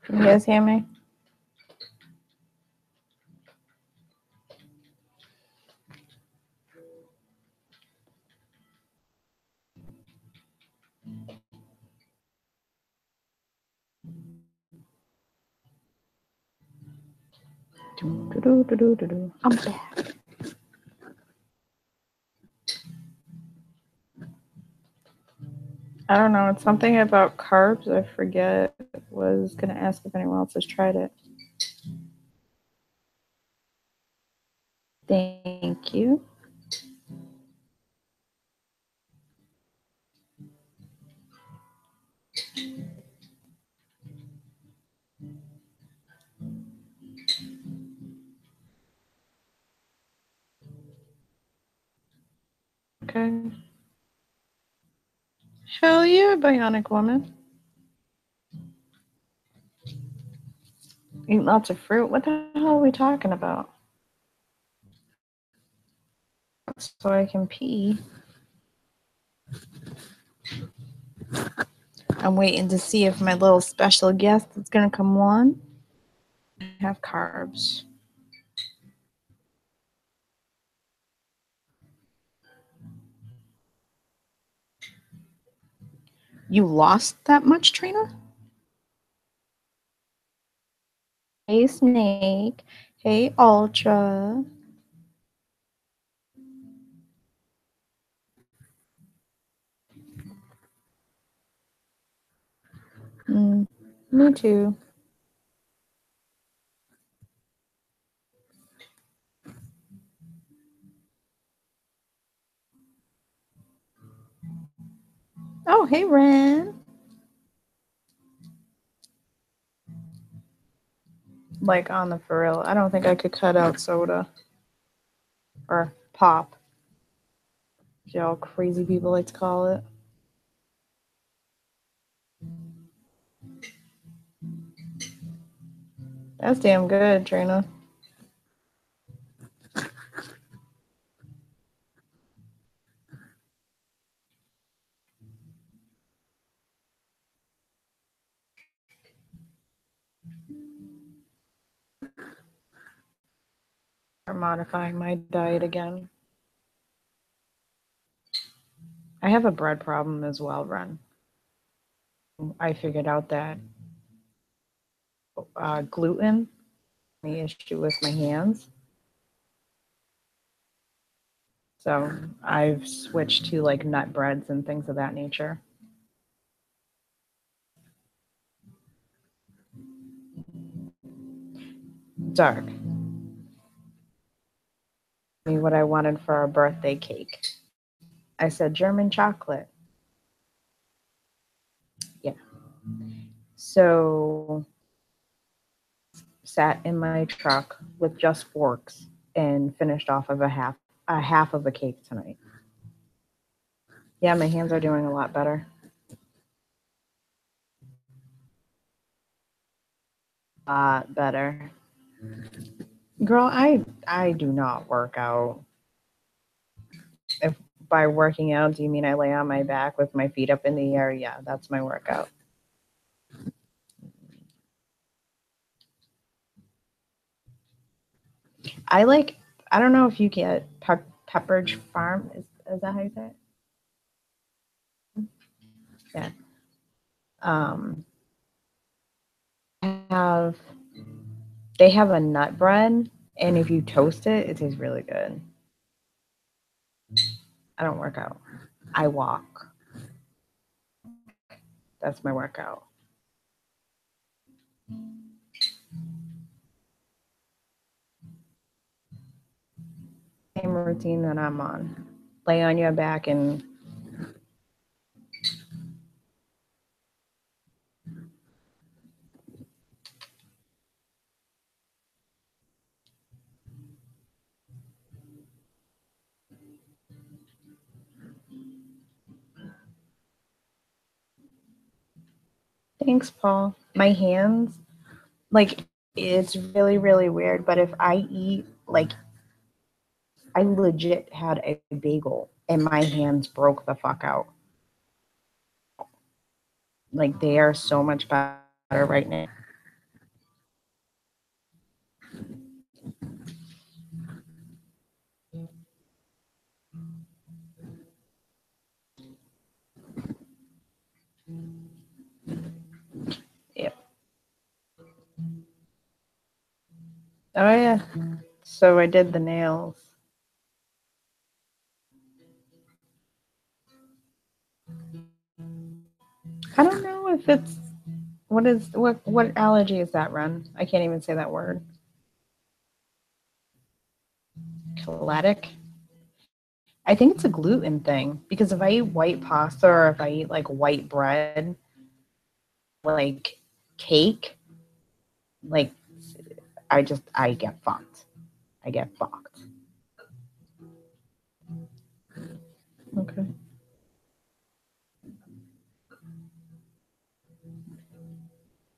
Can you guys hear me? I'm back. I don't know. It's something about carbs. I forget. Was going to ask if anyone else has tried it. Thank you. Okay. Hell yeah, bionic woman. Eat lots of fruit. What the hell are we talking about? So I can pee. I'm waiting to see if my little special guest is going to come on. Have carbs. You lost that much, Trina? Hey, Snake. Hey, Ultra. Me too. Oh, hey, Ren. Like, on the for real. I don't think I could cut out soda. Or pop. As y'all crazy people like to call it. That's damn good, Trina. I'm modifying my diet again. I have a bread problem as well, Ren. I figured out that gluten, the issue with my hands. So I've switched to like nut breads and things of that nature. Dark. Me what I wanted for our birthday cake. I said German chocolate. Yeah. So sat in my truck with just forks and finished off of a half of a cake tonight. Yeah, my hands are doing a lot better. A lot better. Girl, I do not work out. If by working out, do you mean I lay on my back with my feet up in the air? Yeah, that's my workout. I don't know if you get Pepperidge Farm. Is that how you say it? Yeah. They have a nut bread, and if you toast it, it tastes really good. I don't work out. I walk. That's my workout. Same routine that I'm on. Lay on your back and thanks, Paul. My hands, like, it's really, really weird, but if I eat, like, I legit had a bagel and my hands broke the fuck out. Like, they are so much better her right now. Yep. Oh yeah. So I did the nails. I don't know if it's what allergy is that, Ren? I can't even say that word. Colitic. I think it's a gluten thing because if I eat white pasta or if I eat like white bread, like cake, like I get fucked. I get fucked. Okay.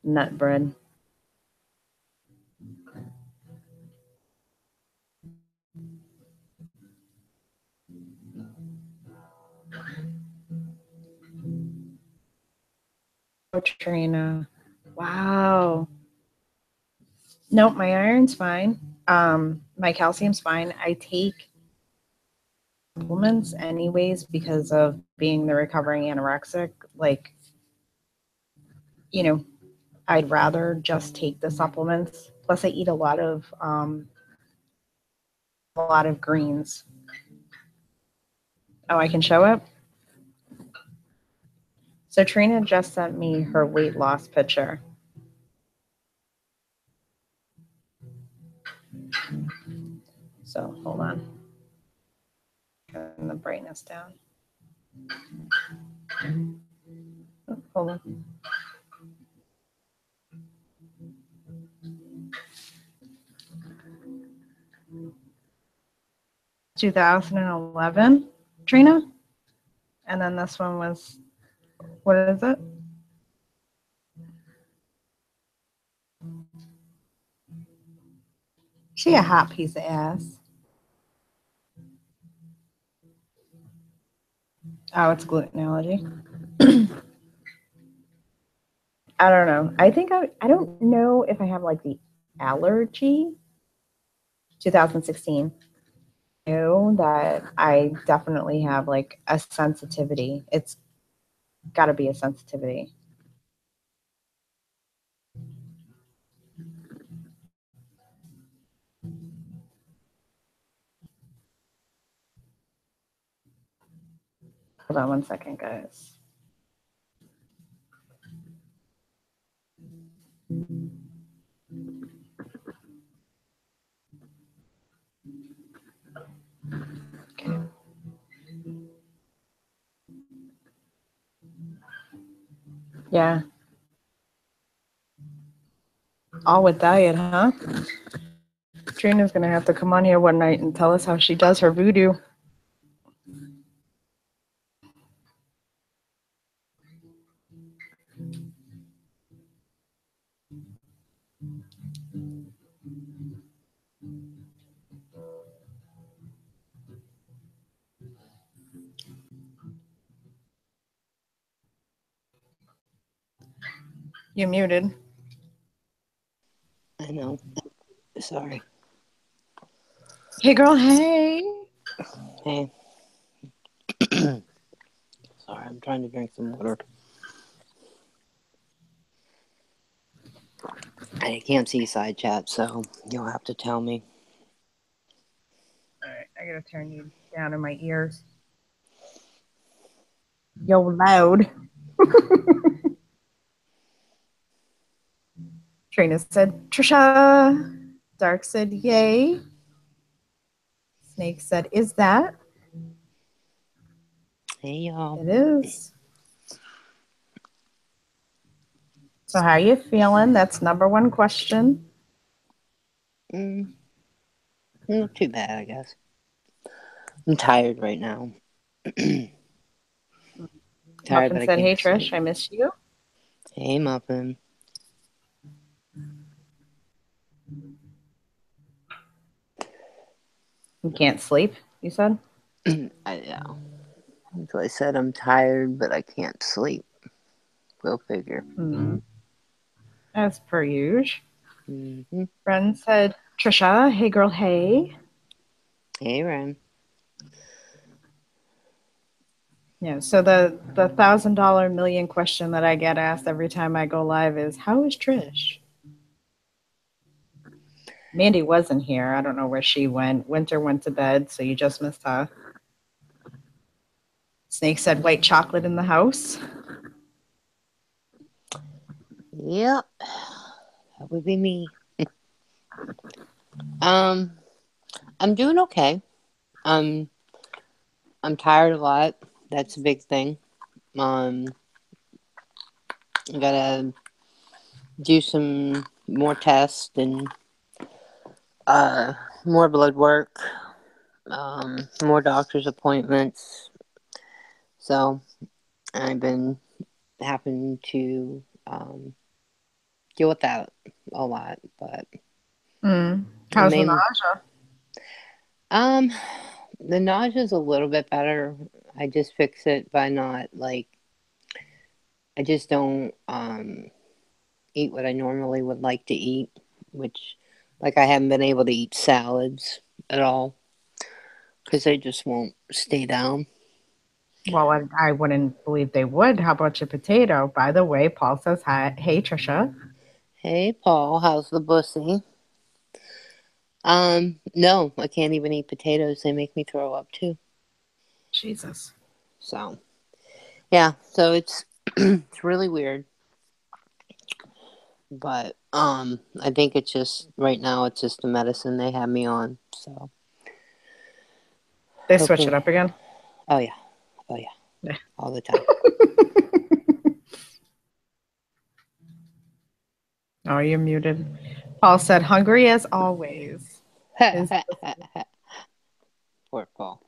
Nut bread. Oh, Trina. Wow. Nope, my iron's fine. My calcium's fine. I take supplements anyways because of being the recovering anorexic. Like, I'd rather just take the supplements. Plus, I eat a lot of greens. Oh, I can show it. So Trina just sent me her weight loss picture. So hold on. Turn the brightness down. Oh, hold on. (2011), Trina, and then this one was, what is it? She a hot piece of ass. Oh, it's gluten allergy. I don't know. I think I don't know if I have like the allergy. 2016. I know that I definitely have like a sensitivity. It's got to be a sensitivity. Hold on one second, guys. Okay. Yeah. All with diet, huh? Trina's going to have to come on here one night and tell us how she does her voodoo. You're muted. I know. Sorry. Hey, girl. Hey. Hey. Sorry, I'm trying to drink some water. I can't see side chat, so you'll have to tell me. All right, I gotta turn you down in my ears. Yo, loud. Trina said, Trisha. Dark said, yay. Snake said, is that? Hey, y'all. It is. So how you feeling? That's number one question. Not too bad, I guess. I'm tired right now. Tired, Muffin but I said, hey, can't Trish, sleep. I miss you. Hey, Muffin. You can't sleep, you said? Yeah. So I said I'm tired, but I can't sleep. Go figure. as per usual. Mm-hmm. Ren said, Trisha, hey girl, hey. Hey, Ren. Yeah, so the $1,000 million question that I get asked every time I go live is, how is Trish? Mandy wasn't here. I don't know where she went. Winter went to bed, so you just missed her. Snake said white chocolate in the house. Yep. That would be me. I'm doing okay. I'm tired a lot. That's a big thing. I gotta do some more tests and more blood work, more doctor's appointments. So I've been having to deal with that a lot. But I How's the mean, nausea? the nausea's a little bit better. I just fix it by not I just don't eat what I normally would like to eat, which I haven't been able to eat salads at all because they just won't stay down. Well, I wouldn't believe they would. How about your potato? By the way, Paul says, hi. Hey, Trisha. Hey, Paul, how's the bussy? No, I can't even eat potatoes. They make me throw up too. Jesus. So, yeah, so it's it's really weird. But I think it's just right now it's just the medicine they have me on. So They switch it hopefully, up again? oh yeah, Yeah. all the time. Oh, you're muted. Paul said, hungry as always. Is Poor Paul.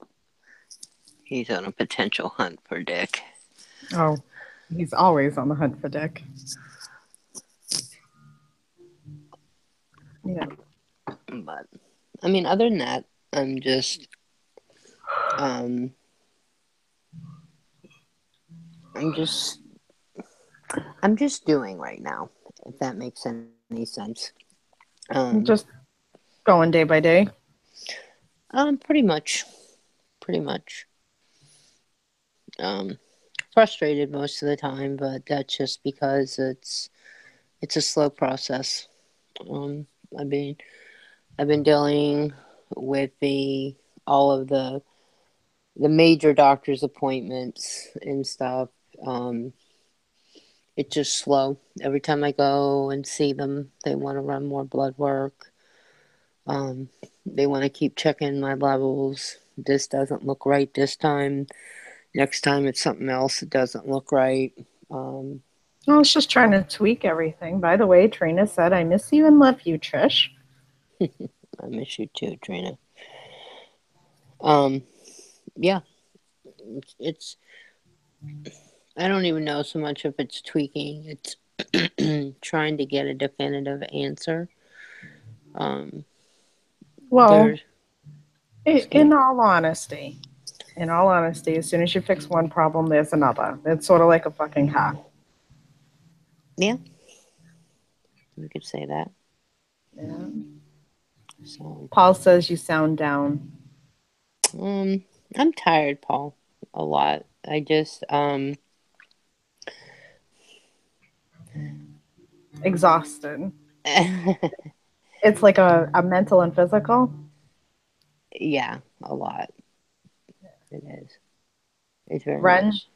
He's on a potential hunt for Dick. Oh, he's always on the hunt for Dick. Yeah. But I mean, other than that, I'm just um, I'm just I'm just doing right now. If that makes any sense. Just going day by day. Pretty much, pretty much. Um, frustrated most of the time, but that's just because it's a slow process. Um, I mean, I've been dealing with all of the major doctor's appointments and stuff. Um, it's just slow. Every time I go and see them, they want to run more blood work. They want to keep checking my levels. This doesn't look right this time. Next time it's something else that doesn't look right. Well, it's just trying to tweak everything. By the way, Trina said, I miss you and love you, Trish. I miss you too, Trina. Yeah, it's I don't even know so much if it's tweaking. It's trying to get a definitive answer. Well, There's in all honesty, as soon as you fix one problem, there's another. It's sort of like a fucking car. yeah, you could say that. Yeah. So, Paul says you sound down. I'm tired, Paul, a lot. I just Exhausted. It's like a mental and physical. yeah, a lot. It is. It's very Ren much.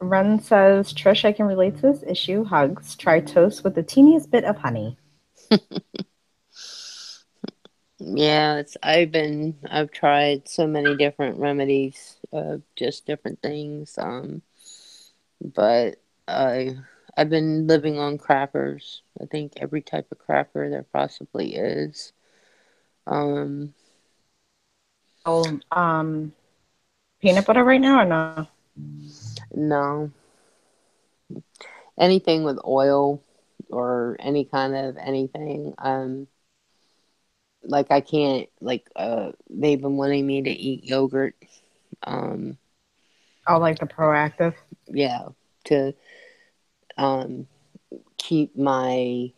Ren says, Trish, I can relate to this issue. Hugs. Try toast with the teeniest bit of honey. Yeah, I've tried so many different remedies, just different things. But I've been living on crackers. I think every type of cracker there possibly is. Um, Oh, peanut butter right now or no? no, anything with oil or any kind of anything. I can't they've been wanting me to eat yogurt. Um, Oh, like the proactive. yeah, to um keep my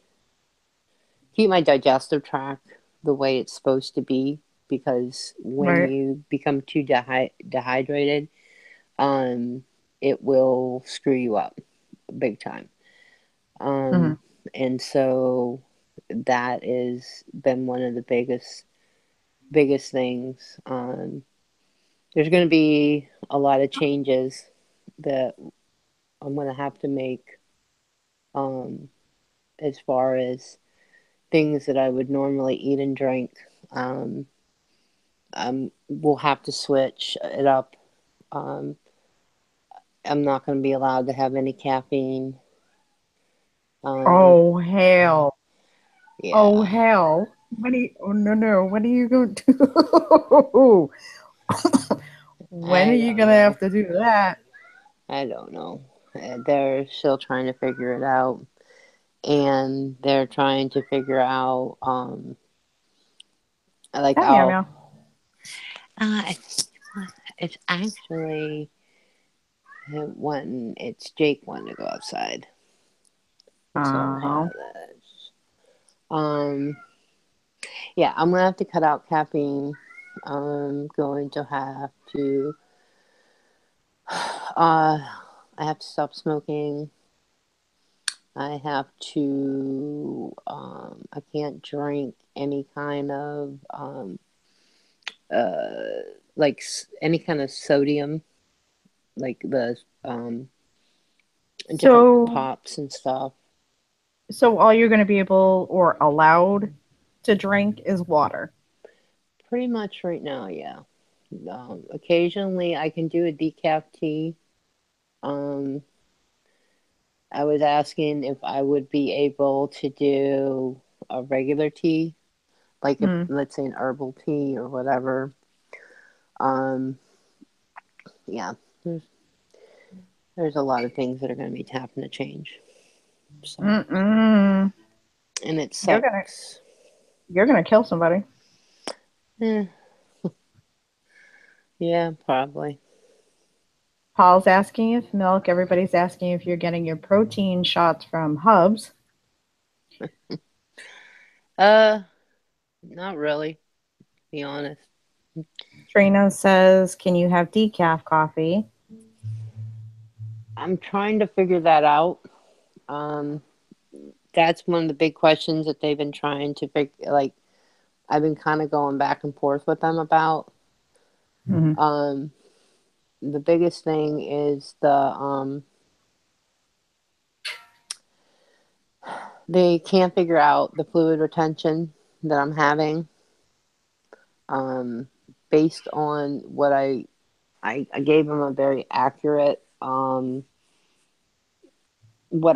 digestive tract the way it's supposed to be, because when Right. you become too dehydrated, it will screw you up big time. Mm-hmm. And so that has been one of the biggest things. There's going to be a lot of changes that I'm going to have to make, as far as things that I would normally eat and drink. We'll have to switch it up. Um, I'm not going to be allowed to have any caffeine. Oh hell! Oh Yeah, hell! What do you? Oh no! What are you going to do? When are I you don't gonna have know. to do that? I don't know. They're still trying to figure it out, and they're trying to figure out, like, Hi, meow meow. it's, it's actually it's Jake wanting to go outside. So, Oh, um, yeah, I'm gonna have to cut out caffeine. I'm going to have to, I have to stop smoking. I have to, I can't drink any kind of, like any kind of sodium, like the, different so pops and stuff. all you're gonna be able or allowed to drink is water. Pretty much right now, yeah. Occasionally I can do a decaf tea. Um, I was asking if I would be able to do a regular tea, like, if, Mm. let's say, an herbal tea or whatever. Um, yeah, there's a lot of things that are going to be having to change. So, Mm-mm. and it You're gonna sucks. kill somebody. Eh, yeah, probably. Paul's asking if milk. Everybody's asking if you're getting your protein shots from Hubs. Uh, Not really, to be honest. Trina says, "Can you have decaf coffee?" I'm trying to figure that out. Um, that's one of the big questions that they've been trying to figure. Like, I've been kind of going back and forth with them about. Mm-hmm. Um, the biggest thing is they can't figure out the fluid retention that I'm having. Um, Based on what I gave them a very accurate, what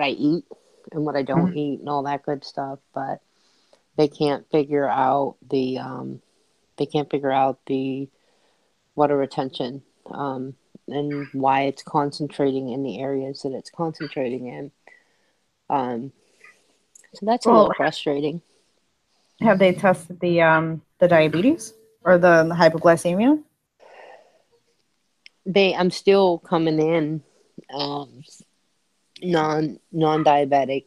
I eat and what I don't Mm-hmm. eat and all that good stuff, but they can't figure out the water retention, and why it's concentrating in the areas that it's concentrating in. Um, so that's a Well, little frustrating. have they tested the diabetes or the hypoglycemia? I'm still coming in, um, non diabetic,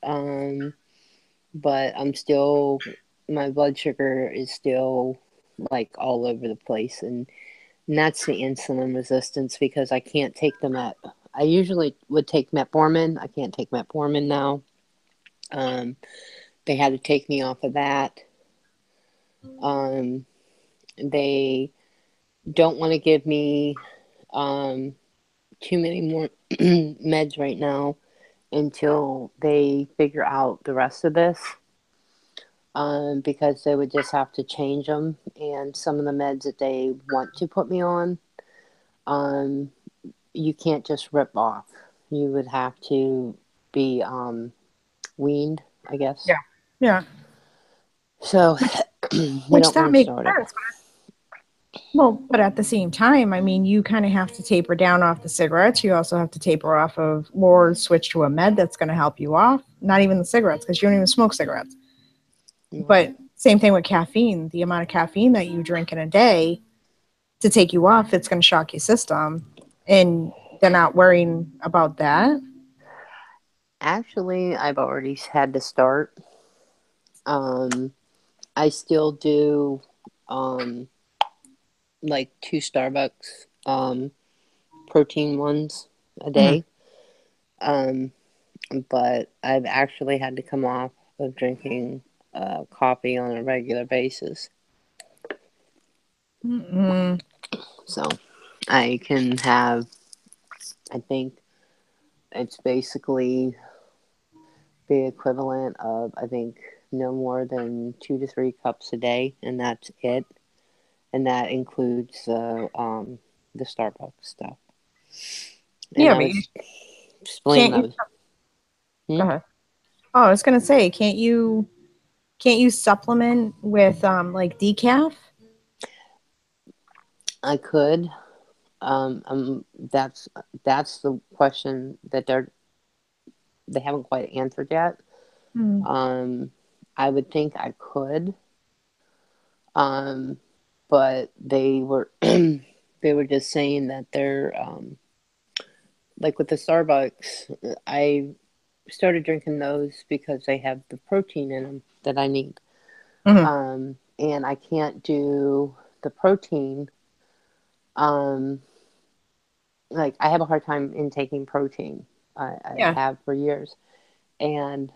um, but my blood sugar is still, like, all over the place, and that's the insulin resistance, because I can't take I usually would take metformin. I can't take metformin now. Um, they had to take me off of that. Um, they don't want to give me, um, too many more meds right now until they figure out the rest of this, because they would just have to change them. And some of the meds that they want to put me on, um, you can't just rip off. You would have to be, weaned, I guess. Yeah. Yeah. So Which they which don't that want to makes start it. sense. Well, but at the same time, I mean, you kind of have to taper down off the cigarettes. You also have to taper off of or switch to a med that's going to help you off. Not even the cigarettes because you don't even smoke cigarettes. Right. But same thing with caffeine. The amount of caffeine that you drink in a day to take you off, it's going to shock your system. And they're not worrying about that. Actually, I've already had to start. Um, I still do um, like 2 Starbucks protein ones a Mhm. day. Um, but I've actually had to come off of drinking coffee on a regular basis. Mm-mm. So I can have, I think it's basically the equivalent of, I think, no more than 2 to 3 cups a day, and that's it. And that includes the Starbucks stuff. And Yeah, I but you was explaining can't I you was, go hmm? ahead. Oh, I was gonna say, can't you supplement with like decaf? I could. That's the question that they haven't quite answered yet. Mm. Um, I would think I could, um, but they were they were just saying that they're like with the Starbucks. I started drinking those because they have the protein in them that I need. Mhm. And I can't do the protein. Um, like I have a hard time intaking protein. I Yeah. have for years, and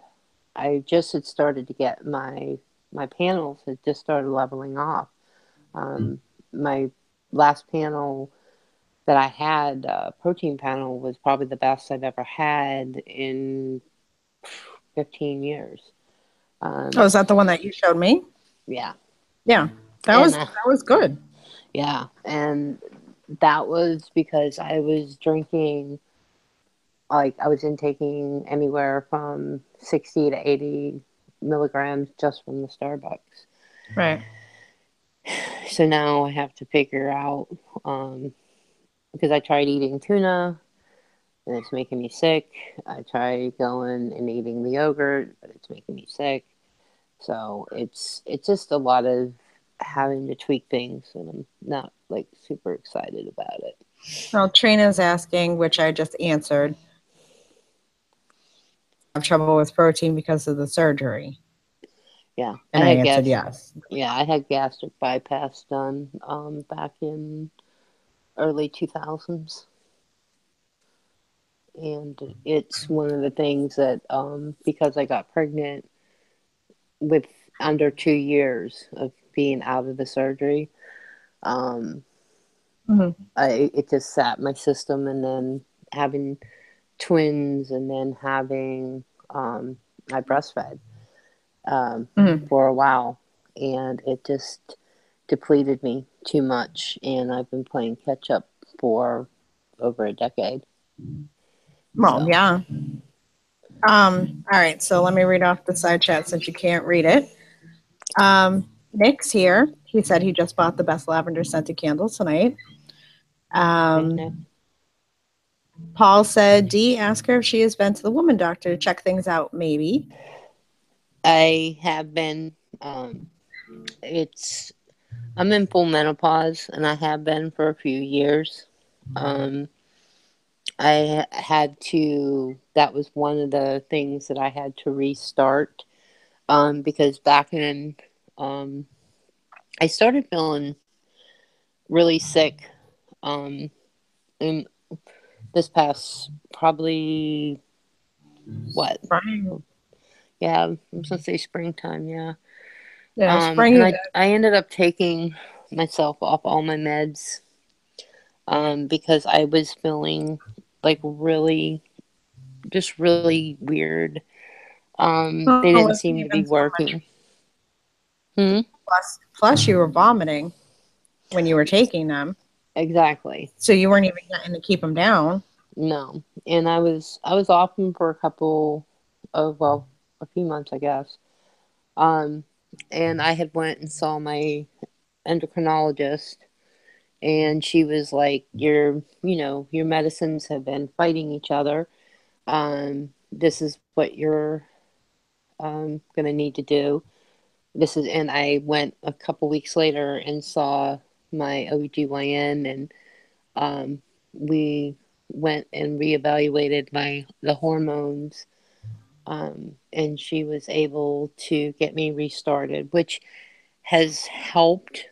I just had started to get my panels had just started leveling off. My last panel that I had, protein panel, was probably the best I've ever had in 15 years. Oh, Um, is that the one that you showed me? yeah, Yeah. That and was that was good. yeah, and that was because I was drinking, like I was intaking anywhere from 60 to 80 milligrams just from the Starbucks. Right. So now I have to figure out, because I tried eating tuna and it's making me sick. I tried going and eating the yogurt, but it's making me sick. So it's just a lot of having to tweak things, and I'm not like super excited about it. Well, Trina's asking, which I just answered. I have trouble with protein because of the surgery, Yeah, and I answered yes. I had gastric bypass done back in early 2000s, and it's one of the things that because I got pregnant with under 2 years of being out of the surgery, um, Mhm. it just sat my system, and then having twins, and then having I breastfed Mhm. for a while, and it just depleted me too much, and I've been playing catch up for over a decade. Well, So yeah. All right, so let me read off the side chat since you can't read it. Nick's here. He said he just bought the best lavender scented candles tonight. okay. Paul said, Dee, ask her if she has been to the woman doctor to check things out, maybe. I have been. It's I'm in full menopause, and I have been for a few years. Um, I had to. That was one of the things that I had to restart. Because back in, um, I started feeling really sick. In this past probably what? Spring. Yeah, I'm gonna say springtime. Yeah. Yeah, spring. And I ended up taking myself off all my meds, because I was feeling like really weird. They Oh, it didn't wasn't seem to be even so much. working. Hmm? Plus, you were vomiting when you were taking them. Exactly. So you weren't even getting to keep them down. No. And I was off them for a couple of, well, a few months, I guess. Um, and I had went and saw my endocrinologist, and she was like, your medicines have been fighting each other. This is what you're going to need to do. And I went a couple weeks later and saw my OBGYN, and we went and reevaluated the hormones, and she was able to get me restarted, which has helped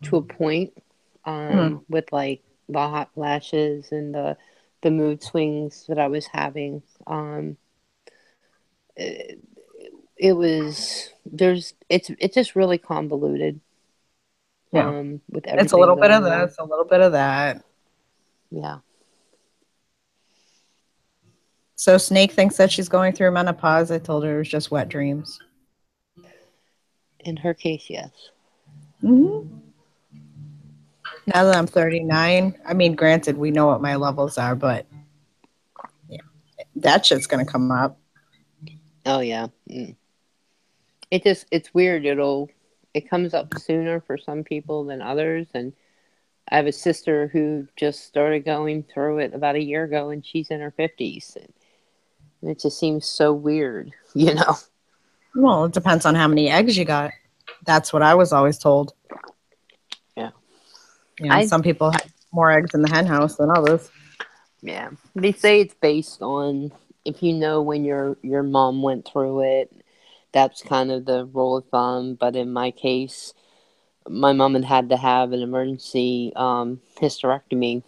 to a point, with like the hot flashes and the mood swings that I was having. It, it was it's just really convoluted, Yeah. with It's a everything little bit of going on. this, a little bit of that. Yeah. So Snake thinks that she's going through menopause. I told her it was just wet dreams. In her case, yes. Mm-hmm. Now that I'm 39, I mean, granted, we know what my levels are, but yeah, that shit's gonna come up. Oh yeah. It's weird. It comes up sooner for some people than others, and I have a sister who just started going through it about a year ago, and she's in her 50s, and it just seems so weird, you know. Well, it depends on how many eggs you got. That's what I was always told. Yeah. You know, I some people have more eggs in the hen house than others. Yeah. They say it's based on if you know when your mom went through it. That's kind of the rule of thumb. But in my case, my mom had to have an emergency hysterectomy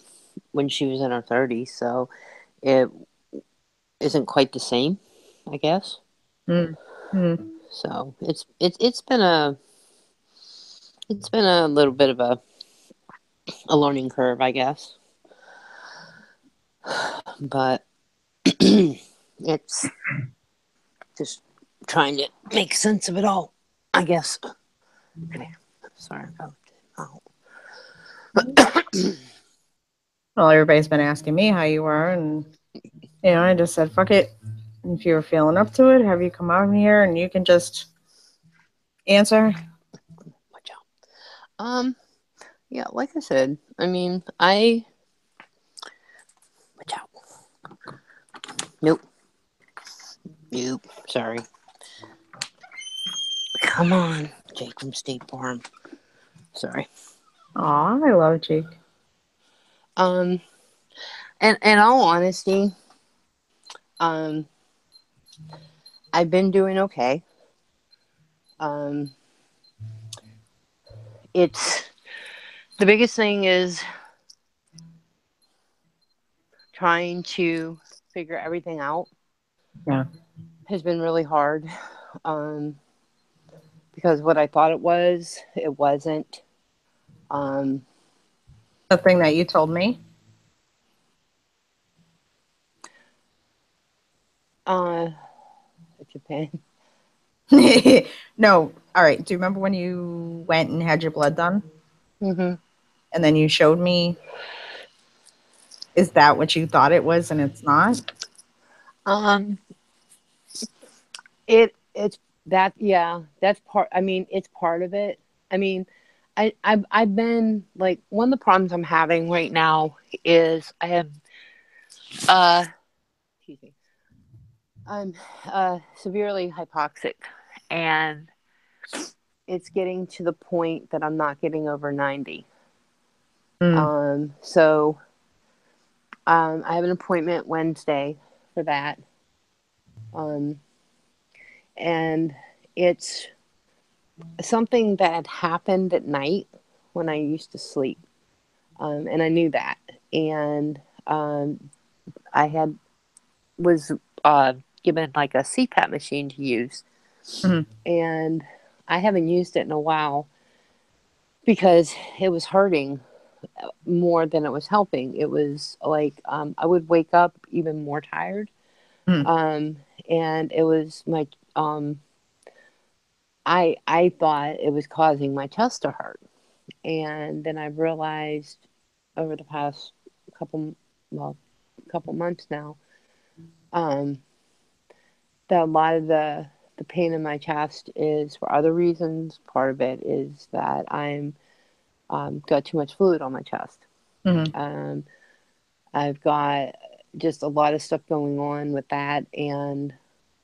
when she was in her 30s, so it isn't quite the same, I guess. Mm. Mm. So it's been a little bit of a learning curve, I guess. But it's just trying to make sense of it all, I guess. Come here. Sorry about that. Well, everybody's been asking me how you were, and I just said, "Fuck it. If you were feeling up to it, have you come out here and you can just answer." Watch out. Yeah, like I said, I mean, I watch out. Nope. Nope. Sorry. Come on, Jake from State Farm. Sorry. Aw, I love Jake. Um, and in all honesty, um, I've been doing okay. Um, it's the biggest thing is trying to figure everything out. Yeah. Has been really hard. Um, because what I thought it wasn't. Um, The thing that you told me. uh, Japan. No. All right. Do you remember when you went and had your blood done? Mm-hmm. And then you showed me, is that what you thought it was and it's not? Um, it's that yeah, that's part. I mean, it's part of it. I mean, I've been like one of the problems I'm having right now is I have uh excuse me, I'm severely hypoxic, and it's getting to the point that I'm not getting over 90. Mm. So I have an appointment Wednesday for that. Um, and it's something that happened at night when I used to sleep. And I knew that. And I was given like a CPAP machine to use. Mm. And I haven't used it in a while because it was hurting more than it was helping. It was like I would wake up even more tired. Mm. And it was my I thought it was causing my chest to hurt, and then I realized over the past couple well couple months now, um, that a lot of the pain in my chest is for other reasons. Part of it is that I'm got too much fluid on my chest. Mm. Um, I've got just a lot of stuff going on with that, and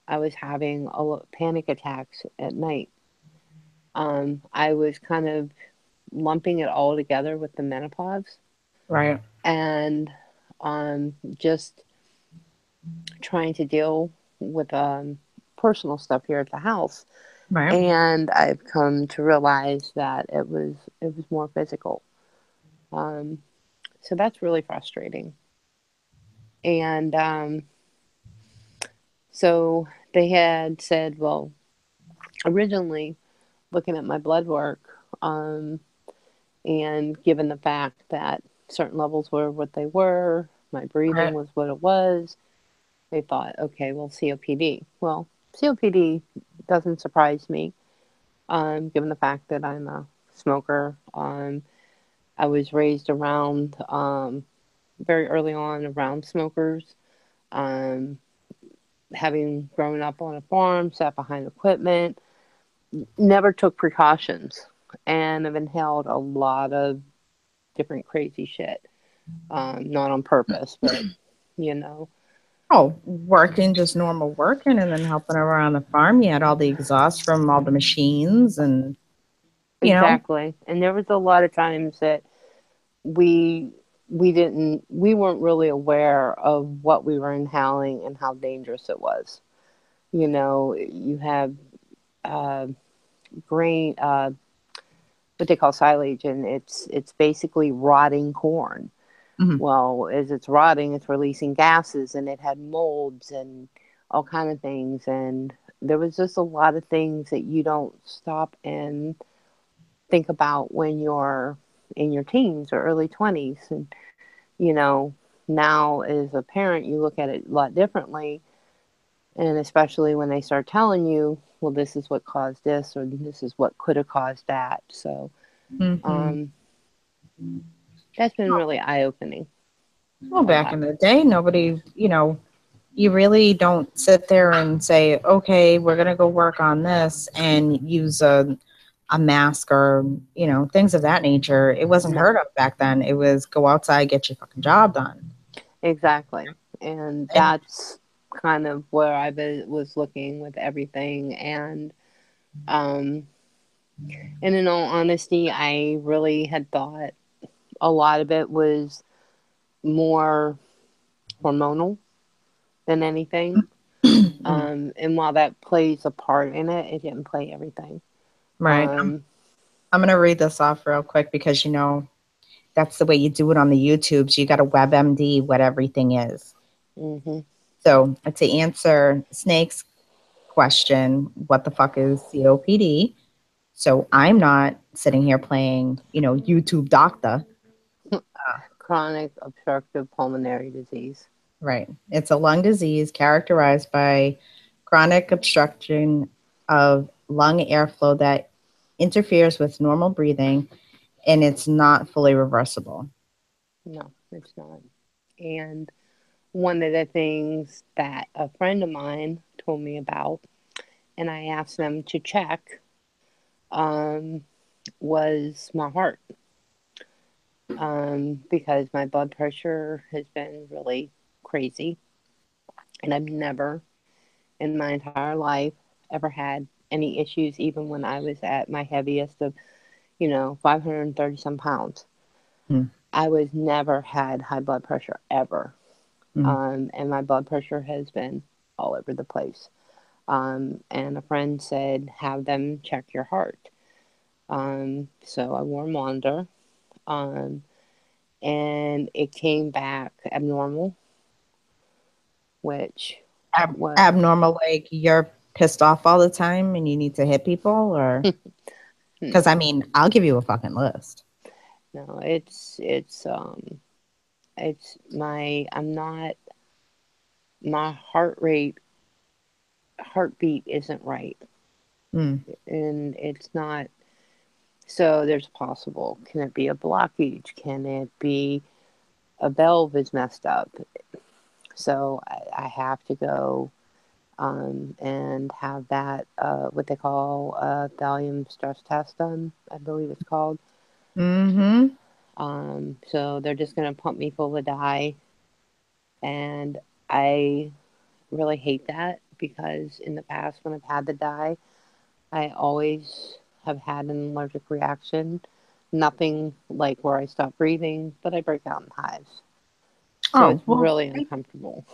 I was having panic attacks at night. I was kind of lumping it all together with the menopause, Right. and just trying to deal with personal stuff here at the house, Right. and I've come to realize that it was more physical. Um, so that's really frustrating. And so they had said, well, originally looking at my blood work, and given the fact that certain levels were what they were, my breathing Right. was what it was, they thought, okay, well, COPD. Well, COPD doesn't surprise me, given the fact that I'm a smoker. I was raised around, very early on, around smokers. Um, Having grown up on a farm, sat behind equipment, never took precautions, and have inhaled a lot of different crazy shit. Not on purpose, but you know. Oh, working, just normal working, and then helping around the farm. You had all the exhaust from all the machines, and you know, Exactly. And there was a lot of times that we we weren't really aware of what we were inhaling and how dangerous it was. You know, you have uh, grain, what they call silage, and it's basically rotting corn. mhm. Well, as it's rotting, it's releasing gases, and it had molds and all kind of things. And there was just a lot of things that you don't stop and think about when you're in your teens or early 20s. And you know, now as a parent, you look at it a lot differently, and especially when they start telling you, well, this is what caused this, or this is what could have caused that. So Mhm. um, that's been really eye-opening. Well, A back lot. in the day, nobody, you really don't sit there and say, okay, we're going to go work on this and use a mask or, things of that nature. It wasn't No, heard of back then. It was go outside, get your fucking job done. exactly. And And that's kind of where was looking with everything. Um, and in all honesty, I really had thought a lot of it was more hormonal than anything. And while that plays a part in it, it didn't play everything. right. Um, I'm going to read this off real quick because, that's the way you do it on the YouTubes. You got a WebMD, what everything is. hmm So to answer Snake's question, what the fuck is COPD? So I'm not sitting here playing, YouTube doctor. Chronic obstructive pulmonary disease. Right. It's a lung disease characterized by chronic obstruction of lung airflow that interferes with normal breathing, and it's not fully reversible. No, it's not. And one of the things that a friend of mine told me about, and I asked them to check, um, was my heart. Because my blood pressure has been really crazy, and I've never in my entire life ever had any issues, even when I was at my heaviest of, 530 some pounds. Mm, I was never had high blood pressure ever. mm. And my blood pressure has been all over the place. And a friend said, have them check your heart. So I wore a monitor, um, and it came back abnormal, which what? Abnormal, like you're pissed off all the time and you need to hit people, or because I mean, I'll give you a fucking list. No, it's I'm not, my heartbeat isn't right, Mm, and it's not. So there's possible. Can it be a blockage? Can it be a valve is messed up? So I have to go, and have that, what they call a thallium stress test done, I believe it's called. mm-hmm. So they're just going to pump me full of dye, and I really hate that because in the past when I've had the dye, I always have had an allergic reaction. Nothing like where I stop breathing, but I break out in hives. So Oh it's well, really uncomfortable.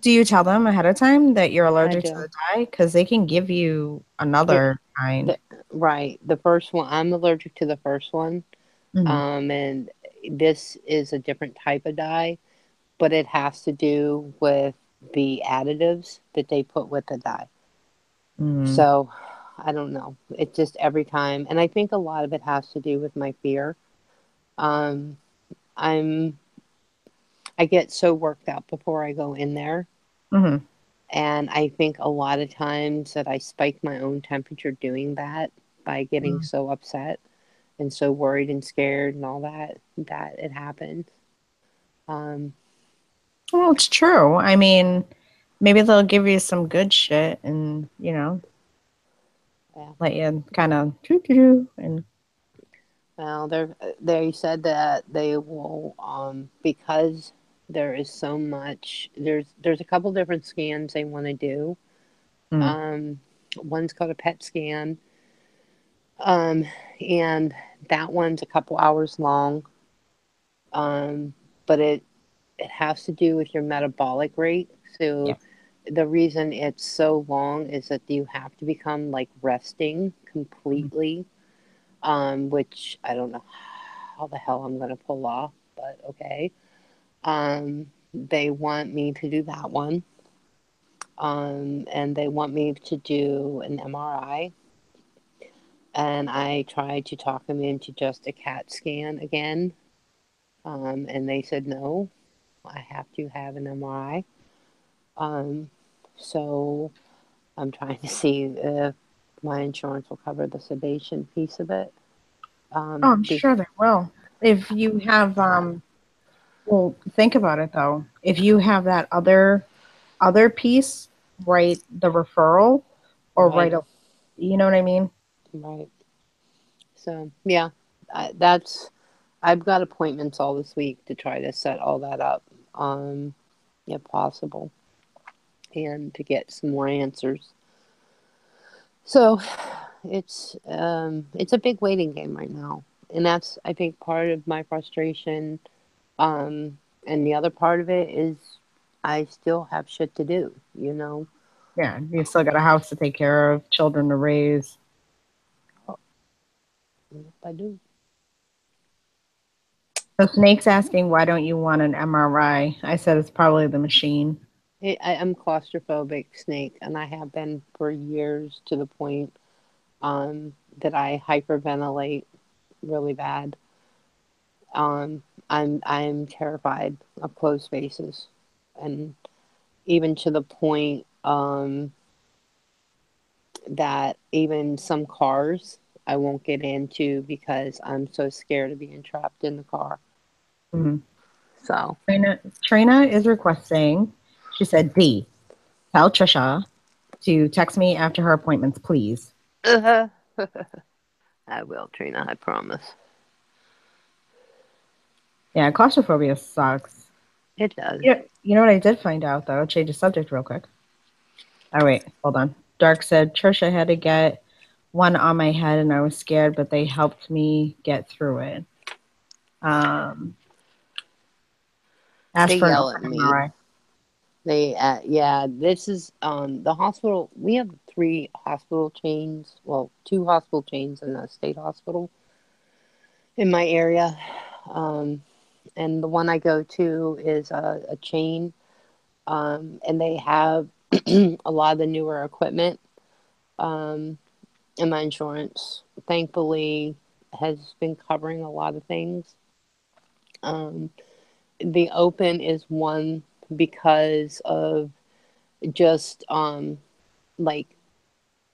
Do you tell them ahead of time that you're I allergic to do. the dye? Because they can give you Here, another kind. right. The first one, I'm allergic to the first one. Mm, And this is a different type of dye, but it has to do with the additives that they put with the dye. mm, So I don't know. It's just every time, and I think a lot of it has to do with my fear. Um, I'm I get so worked out before I go in there, mm-hmm. and I think a lot of times that I spike my own temperature doing that by getting Mm. so upset and so worried and scared and all that it happens. Um, Well, it's true. I mean, maybe they'll give you some good shit and, yeah. let you kind of doo and Well, they said that they will because there is so much. There's a couple different scans they want to do. mm, Um, One's called a PET scan, um, and that one's a couple hours long. But it has to do with your metabolic rate. yeah. So the reason it's so long is that you have to become like resting Mm. completely, which I don't know how the hell I'm gonna pull off, but okay. They want me to do that one, and they want me to do an MRI, and I tried to talk them into just a CAT scan again, and they said no, I have to have an MRI. Um, so I'm trying to see if my insurance will cover the sedation piece of it. Oh, I'm Be, sure they will. If you have, well, think about it though. If you have that other piece, write the referral or right, write a, you know what I mean? right. So yeah, that's I've got appointments all this week to try to set all that up, if possible, and to get some more answers. So it's a big waiting game right now, and that's I think part of my frustration. And the other part of it is I still have shit to do. You know, Yeah, you still got a house to take care of, children to raise. I do. So Snake's asking, why don't you want an MRI? I said it's probably the machine. I'm claustrophobic, Snake, and I have been for years to the point that I hyperventilate really bad. I'm terrified of closed spaces, and even to the point that even some cars I won't get into because I'm so scared of being trapped in the car. Mm-hmm. So, Trina is requesting, she said, D, tell Trisha to text me after her appointments, please. uh I will, Trina. I promise. Yeah, claustrophobia sucks. It does. You know what I did find out, though? Change the subject real quick. Oh, wait, hold on. Dark said, Trisha had to get one on my head and I was scared, but they helped me get through it. Um, They asked for an yell open at me. MRI. They, yeah. This is the hospital. We have three hospital chains. Well, two hospital chains and a state hospital in my area. Um, and the one I go to is a chain, and they have a lot of the newer equipment. Um, and my insurance, thankfully, has been covering a lot of things. Um, the open is one because of just like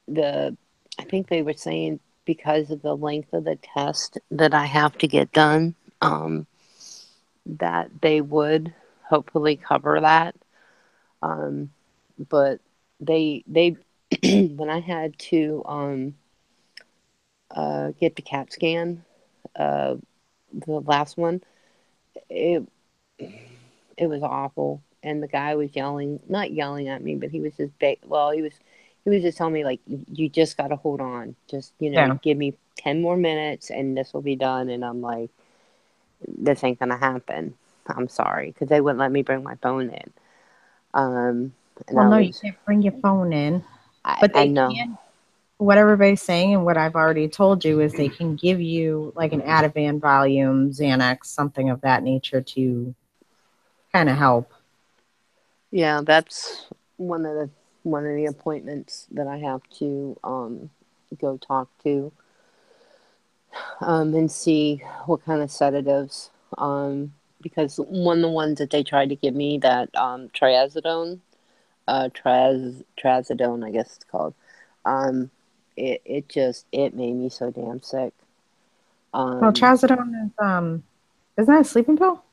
the, I think they were saying because of the length of the test that I have to get done, that they would hopefully cover that. Um, but they when I had to get the CAT scan, uh, the last one, it it was awful. And the guy was yelling, not yelling at me, but he was just well, he was just telling me like, you just got to hold on, just Yeah. give me 10 more minutes and this will be done. And I'm like, this ain't gonna happen. I'm sorry, because they wouldn't let me bring my phone in. And Well, I no, you was, can't bring your phone in, but I they know. can. What everybody's saying and what I've already told you is they can give you like an Ativan volume, Xanax, something of that nature to kind of help. Yeah, that's one of the appointments that I have to go talk to and see what kind of sedatives because one of the ones that they tried to give me that triazidone trazodone I guess it's called um it made me so damn sick. Well, um trazodone is isn't that a sleeping pill?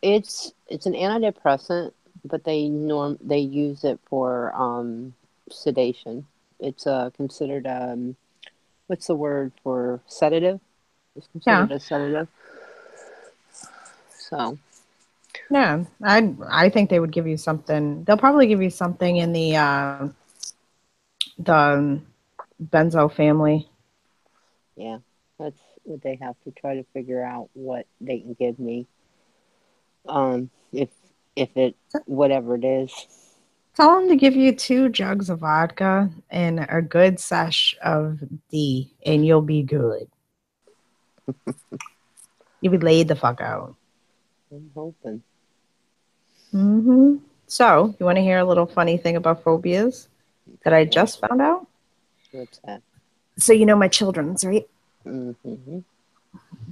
it's an antidepressant, but they use it for sedation. It's considered what's the word for sedative? It's Yeah. considered a sedative. So Yeah. I think they would give you something. They'll probably give you something in the benzo family. yeah, that's what they have to try to figure out what they can give me. If it whatever it is. Tell them to give you 2 jugs of vodka and a good sesh of D, and you'll be good. You'll be laid the fuck out. I'm hoping. So, you want to hear a little funny thing about phobias that I Yeah. just found out? What's that? So, you know my children's, right? Mm-hmm.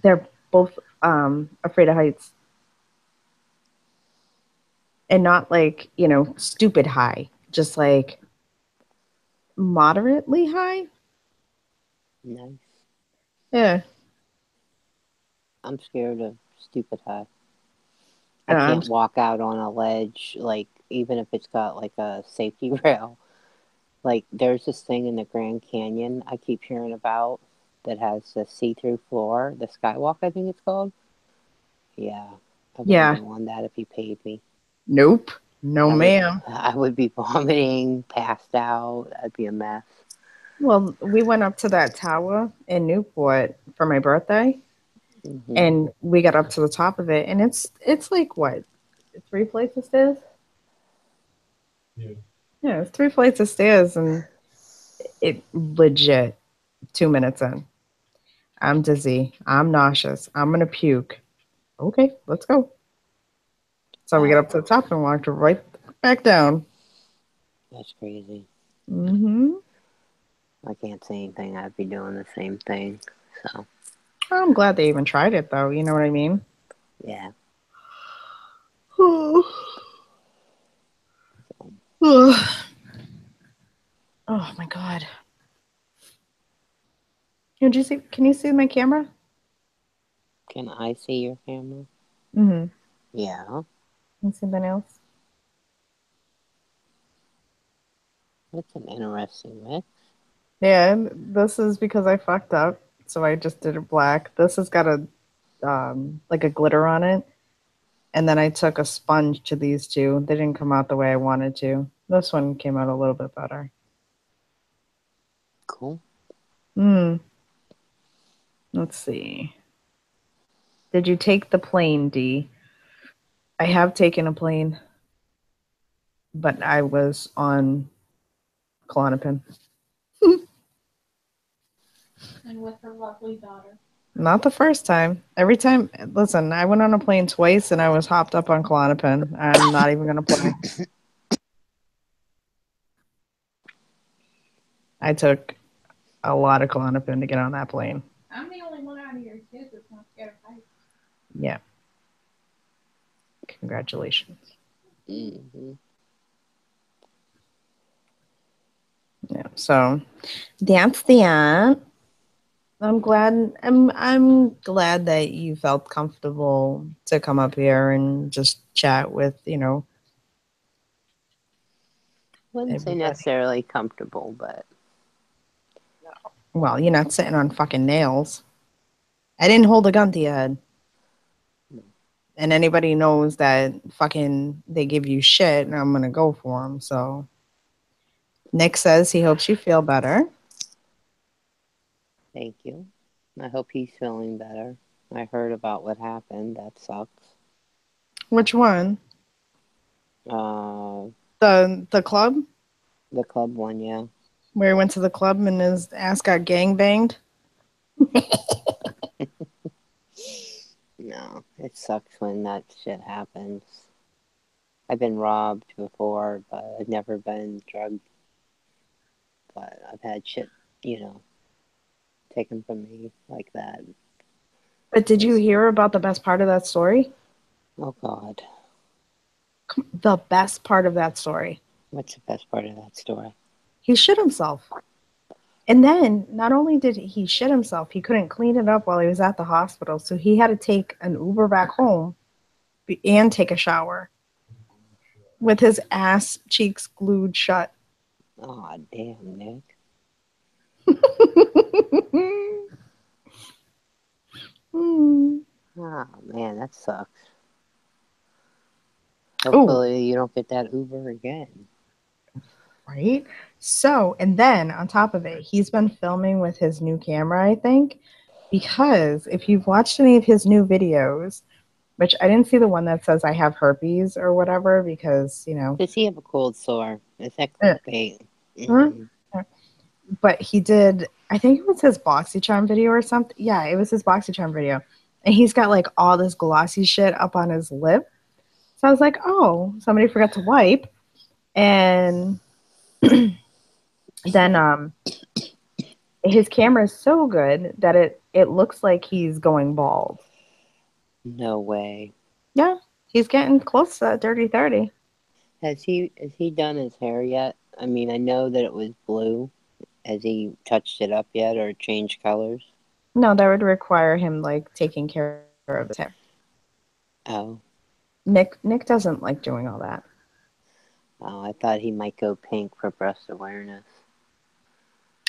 They're both afraid of heights. And not like, stupid high, just like moderately high. Nice. Yeah. I'm scared of stupid high. I Um, can't walk out on a ledge, like, even if it's got, like, a safety rail. Like, there's this thing in the Grand Canyon I keep hearing about that has the see-through floor, the Skywalk, I think it's called. Yeah, I wouldn't yeah. go on that if you paid me. Nope. No, I would, ma'am. I would be vomiting, passed out. That'd be a mess. Well, we went up to that tower in Newport for my birthday, Hmm. and we got up to the top of it, and it's like what, 3 flights of stairs? Yeah. Yeah, it's 3 flights of stairs, and it legit 2 minutes in. I'm dizzy. I'm nauseous. I'm gonna puke. Okay, let's go. So we got Wow, up to the top and walked right back down. that's crazy. hmm I can't say anything. I'd be doing the same thing. So, I'm glad they even tried it, though. You know what I mean? yeah. Oh, So, my god! Did you see? Can you see my camera? can I see your camera? Mm-hmm. Yeah. And something else? That's an interesting mix. Yeah, this is because I fucked up, so I just did it black. This has got a like a glitter on it, and then I took a sponge to these two. They didn't come out the way I wanted to. This one came out a little bit better. Cool. Hmm. Let's see. Did you take the plane, D? I have taken a plane, but I was on Klonopin. And with her lovely daughter. Not the first time. Every time, listen, I went on a plane twice and I was hopped up on Klonopin. I'm not even going to play. I took a lot of Klonopin to get on that plane. I'm the only one out of your kids that's not scared of heights. Yeah. Congratulations. Mm-hmm. Yeah. So that's the end. I'm glad that you felt comfortable to come up here and just chat with, Wouldn't say everybody. necessarily comfortable, but Well, you're not sitting on fucking nails. I didn't hold a gun to your head. And anybody knows that fucking they give you shit, and I'm gonna go for them. So Nick says he hopes you feel better. thank you. I hope he's feeling better. I heard about what happened. That sucks. Which one? The club The club one, yeah. where he went to the club and his ass got gang banged. No, it sucks when that shit happens. I've been robbed before, but I've never been drugged. But I've had shit, taken from me like that. But did you hear about the best part of that story? Oh, God. The best part of that story. What's the best part of that story? He shit himself. And then not only did he shit himself, he couldn't clean it up while he was at the hospital. So he had to take an Uber back home and take a shower with his ass cheeks glued shut. Aw, damn, Nick. Oh, man, that sucks. Hopefully you don't get that Uber again. Right? So, and then on top of it, he's been filming with his new camera, I think, because if you've watched any of his new videos, which I didn't see the one that says I have herpes or whatever, because, Does he have a cold sore? Is that uh, clickbait? but he did, I think it was his BoxyCharm video or something. Yeah, it was his BoxyCharm video. And he's got like all this glossy shit up on his lip. So I was like, oh, somebody forgot to wipe. And then his camera is so good that it looks like he's going bald. No way. Yeah, he's getting close to that dirty 30. Has he done his hair yet? I mean, I know that it was blue. Has he touched it up yet or changed colors? No, that would require him like taking care of his hair. Oh. Nick doesn't like doing all that. Oh, I thought he might go pink for breast awareness.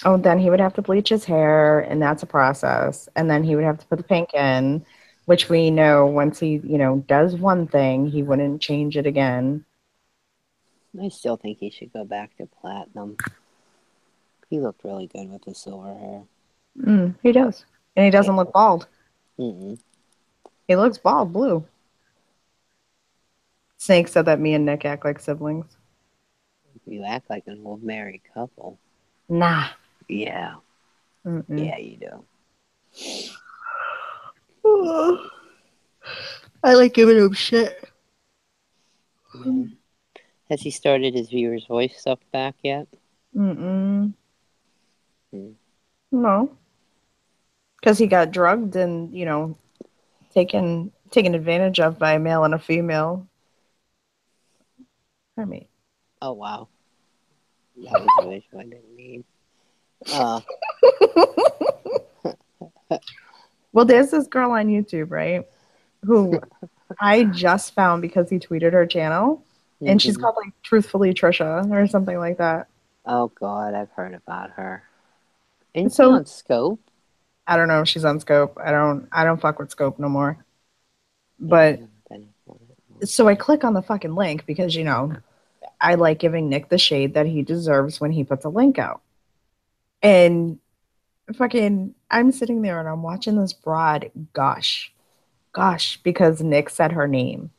Oh, then he would have to bleach his hair, and that's a process. And then he would have to put the pink in, which we know once he, does one thing, he wouldn't change it again. I still think he should go back to platinum. He looked really good with the silver hair. He does. And he doesn't look bald. Mm-mm. He looks bald blue. Snake said that me and Nick act like siblings. You act like an old married couple. Nah. Yeah. Mm-mm. Yeah, you do. I like giving him shit. Yeah. Has he started his viewer's voice stuff back yet? No. Because he got drugged and, taken advantage of by a male and a female. Oh, wow. That was really what I didn't mean. Well, there's this girl on YouTube, right? Who I just found because he tweeted her channel. And she's called like Truthfully Trisha or something like that. Oh, God, I've heard about her. Isn't she on Scope? I don't know if she's on Scope. I don't fuck with Scope no more. But so I click on the fucking link because, I like giving Nick the shade that he deserves when he puts a link out. And fucking, I'm sitting there and I'm watching this broad gush, because Nick said her name.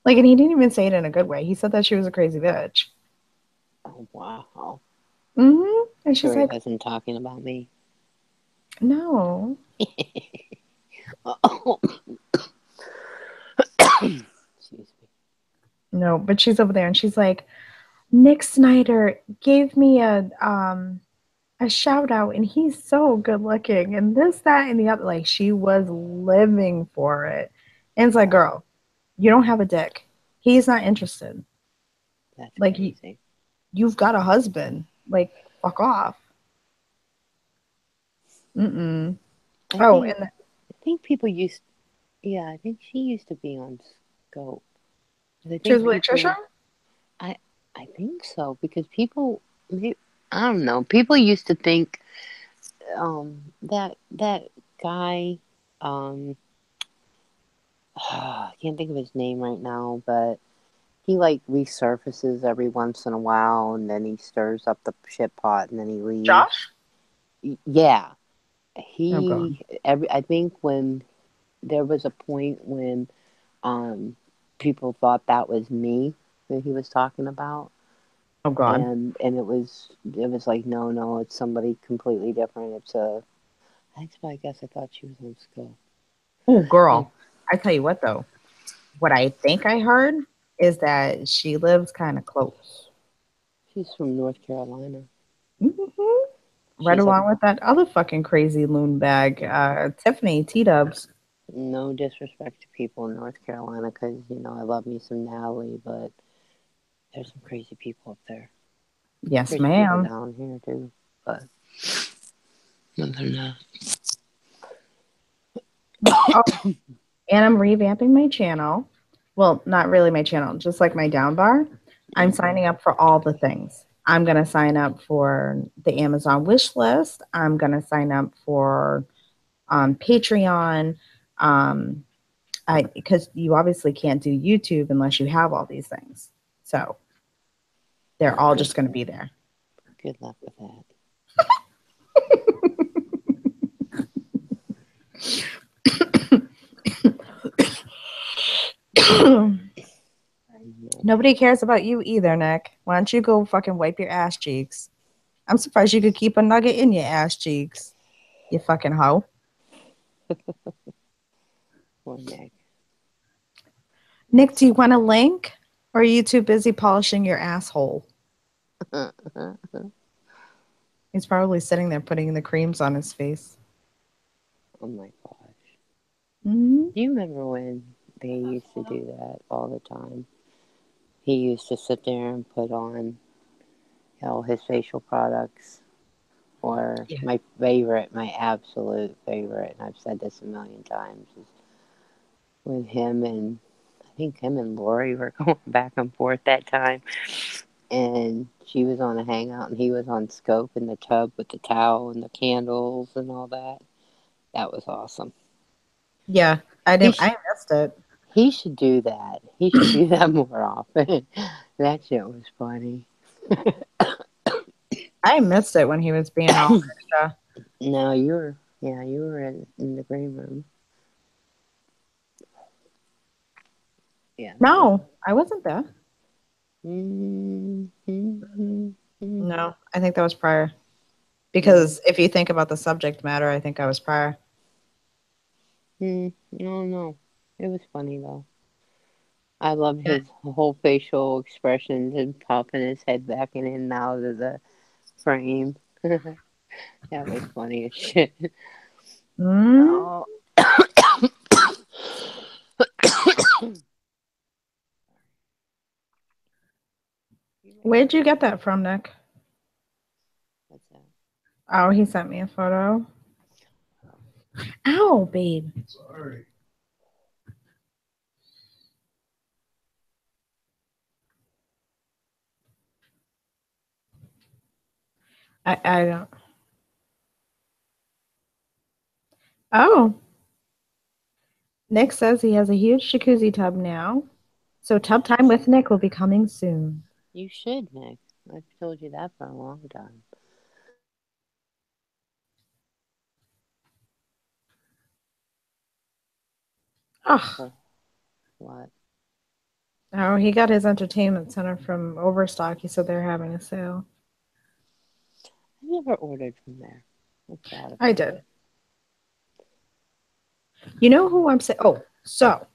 Like, and he didn't even say it in a good way. He said that she was a crazy bitch. Oh, wow. Mm-hmm. And she's sure like, he wasn't talking about me. No. Excuse me. No, but she's over there and she's like, Nick Snyder gave me a shout out and he's so good looking and this, that, and the other. Like, she was living for it. And it's like, girl, you don't have a dick. He's not interested. That's like crazy. You've got a husband. Like, fuck off. Mm-mm. I think people used. Yeah, I think she used to be on Scope. Truthfully Trisha? I think so because people. I don't know. People used to think that guy. I can't think of his name right now, but he like resurfaces every once in a while, and then he stirs up the shit pot, and then he leaves. Josh? Yeah, I think when there was a point when people thought that was me, that he was talking about, Oh God. and it was like no, it's somebody completely different. It's a I guess I thought she was on Skull. Oh, Yeah, girl. I tell you what, though. What I think I heard is that she lives kind of close. she's from North Carolina. Hmm. Right She's a along with that other fucking crazy loon bag, Tiffany T Dubs. no disrespect to people in North Carolina, because I love me some Natalie, but there's some crazy people up there. Yes, Crazy people ma'am. down here too, but other than that, Oh, and I'm revamping my channel. Well, not really my channel, just like my down bar. I'm mm-hmm. signing up for all the things. I'm going to sign up for the Amazon wish list. I'm going to sign up for Patreon. Um, because you obviously can't do YouTube unless you have all these things. So they're all good just going to be there. good luck with that. Nobody cares about you either, Nick. Why don't you go fucking wipe your ass cheeks? I'm surprised you could keep a nugget in your ass cheeks. You fucking hoe. Poor Nick. Nick, do you want a link? Or are you too busy polishing your asshole? He's probably sitting there putting the creams on his face. Oh my gosh. Mm-hmm. Do you remember when they used to do that all the time? He used to sit there and put on, his facial products. Or Yeah. my absolute favorite, and I've said this a million times, is with him and I think him and Lori were going back and forth that time. And she was on a hangout and he was on scope in the tub with the towel and the candles and all that. That was awesome. Yeah, He sh- I missed it. he should do that. He should do that more often. That shit was funny. I missed it when he was being all extra. No, you were in the green room. Yeah. No, I wasn't there. Mm-hmm. No, I think that was prior. Mm, Because if you think about the subject matter, I think I was prior. I don't know. It was funny though. I love Yeah. his whole facial expressions and popping his head back in and out of the frame. That was funny as shit. Mm. Oh, Where'd you get that from, Nick? what's that? Oh, he sent me a photo. Ow, babe. Sorry. I don't. Oh, Nick says he has a huge jacuzzi tub now. So tub time with Nick will be coming soon. You should, Nick. I've told you that for a long time. Oh, But what? oh, he got his entertainment center from Overstock. He said they're having a sale. I never ordered from there. I'm sad I about did. it. You know who I'm saying? Oh, so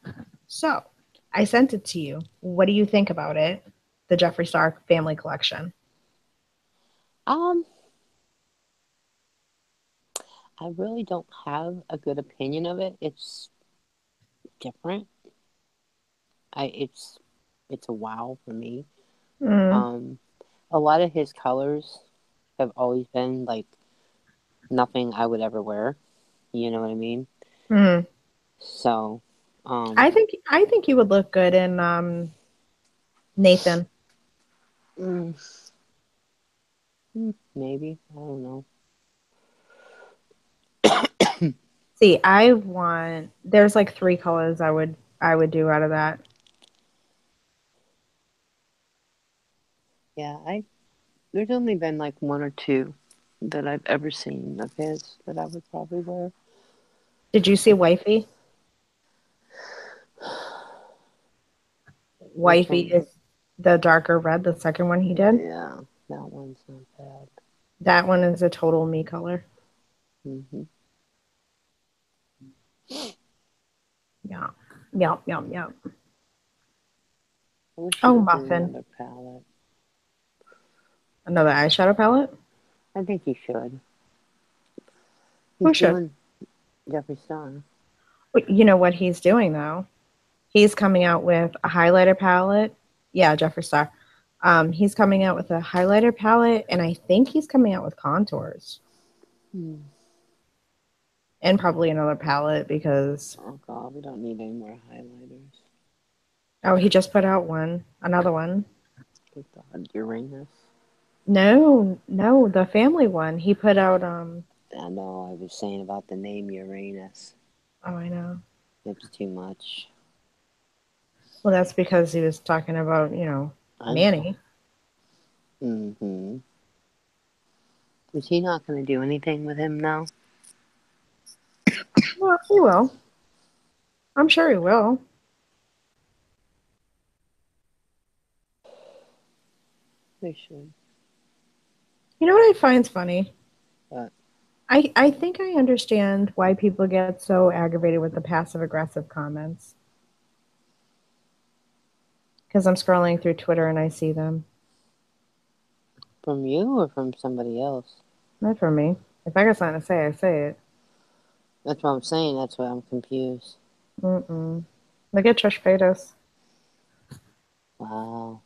I sent it to you. What do you think about it? The Jeffree Star Family Collection. Um, I really don't have a good opinion of it. It's different. It's a wow for me. Mm, Um, a lot of his colors have always been like nothing I would ever wear. You know what I mean? mm. So, I think you would look good in Nathan. mm, maybe I don't know. See, I want there's like three colors I would do out of that. Yeah, I there's only been like one or two that I've ever seen of his that I would probably wear. Did you see Wifey? Which Wifey one? is The darker red, the second one he did. Yeah, that one's not bad. That one is a total me color. Mm-hmm. Yeah. Yep, yep, yep. I wish Oh, you could do Muffin. another palette. Another eyeshadow palette? I think you should. Who He's should? doing Jeffree Star. You know what he's doing, though? He's coming out with a highlighter palette. Yeah, Jeffree Star. He's coming out with a highlighter palette, and I think he's coming out with contours. And probably another palette because... Oh, God, we don't need any more highlighters. Oh, he just put out one. Another one. Good God, Uranus. No, the family one. He put out... I know, I was saying about the name Uranus. Oh, I know. It's too much. Well, that's because he was talking about, Manny. Mm-hmm. Is he not going to do anything with him now? Well, he will. I'm sure he will. They should. You know what I find funny? But I think I understand why people get so aggravated with the passive aggressive comments. Because I'm scrolling through Twitter and I see them. from you or from somebody else? Not from me. If I got something to say, I say it. That's what I'm saying. That's why I'm confused. Mm-mm. Look at Trish Paytas. Wow.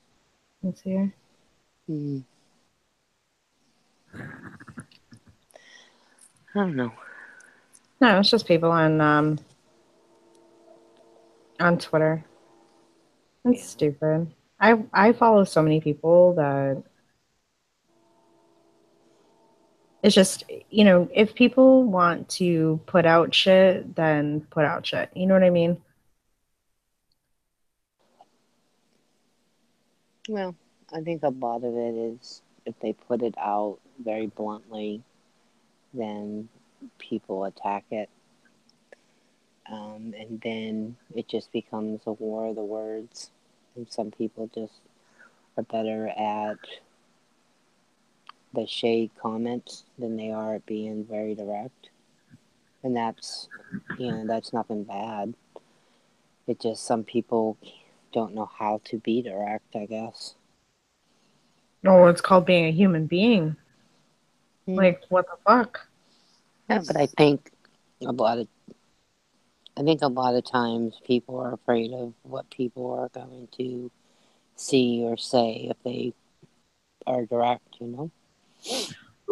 Let's see her. Hmm. I don't know. No, it's just people on Twitter. It's stupid. I follow so many people that it's just, if people want to put out shit, then put out shit. You know what I mean? Well, I think a lot of it is if they put it out very bluntly, then people attack it. And then it just becomes a war of the words. And some people just are better at the shade comments than they are at being very direct. And that's nothing bad. It just some people don't know how to be direct, I guess. Oh, it's called being a human being. Like, what the fuck? Yeah, but I think a lot of times people are afraid of what people are going to see or say if they are direct, Well,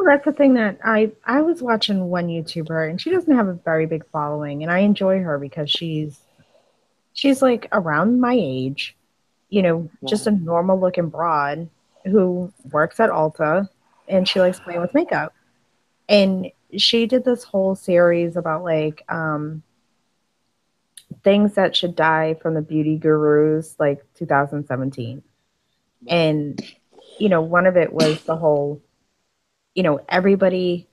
that's the thing that I was watching one YouTuber and she doesn't have a very big following, and I enjoy her because she's like around my age, just a Right. normal looking broad who works at Ulta and she likes playing with makeup. And she did this whole series about like things that should die from the beauty gurus like 2017. Right. And one of it was the whole, everybody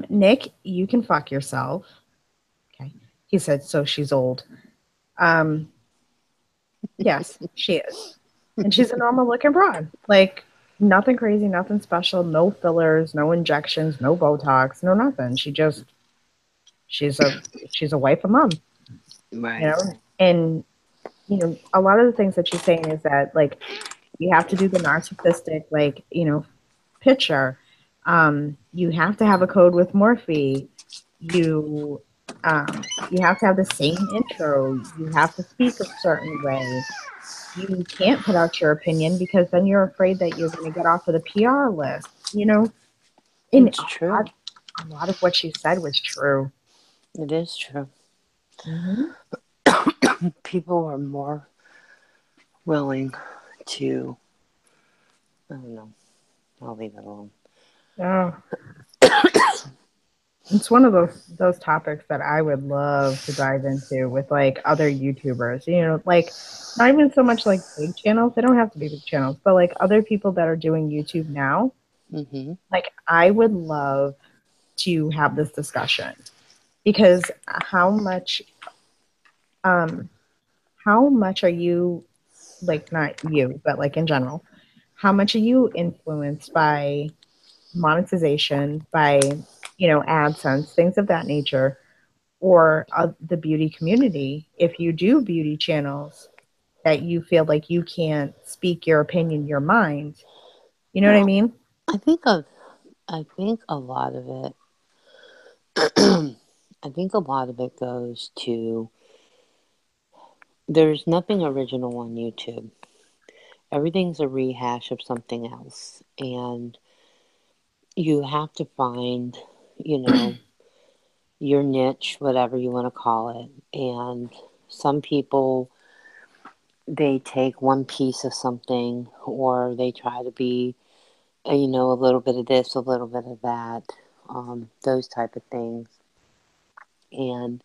Nick, you can fuck yourself. Okay. He said, so she's old. Um, yes, she is. And she's a normal looking broad. Like, nothing crazy, nothing special, no fillers, no injections, no Botox, no nothing. She's a wife and mom. Right. And a lot of the things that she's saying is that like you have to do the narcissistic, like, picture. You have to have a code with Morphe. You you have to have the same intro. You have to speak a certain way. You can't put out your opinion because then you're afraid that you're going to get off of the PR list. And It's true. A lot of what she said was true. It is true. Mm-hmm. People are more willing to, I don't know, I'll leave it alone. Oh. It's one of those topics that I would love to dive into with like other YouTubers. Like not even so much like big channels. They don't have to be big channels, but like other people that are doing YouTube now. Mm-hmm. Like I would love to have this discussion because how much are you like not you, but like in general, how much are you influenced by monetization, by, AdSense, things of that nature, or the beauty community? If you do beauty channels that you feel like you can't speak your opinion, your mind, you know what I Well, mean? I think of I think a lot of it I think a lot of it goes to there's nothing original on YouTube. Everything's a rehash of something else. And you have to find, you know, your niche, whatever you want to call it. And some people, they take one piece of something or they try to be, a little bit of this, a little bit of that, those type of things. And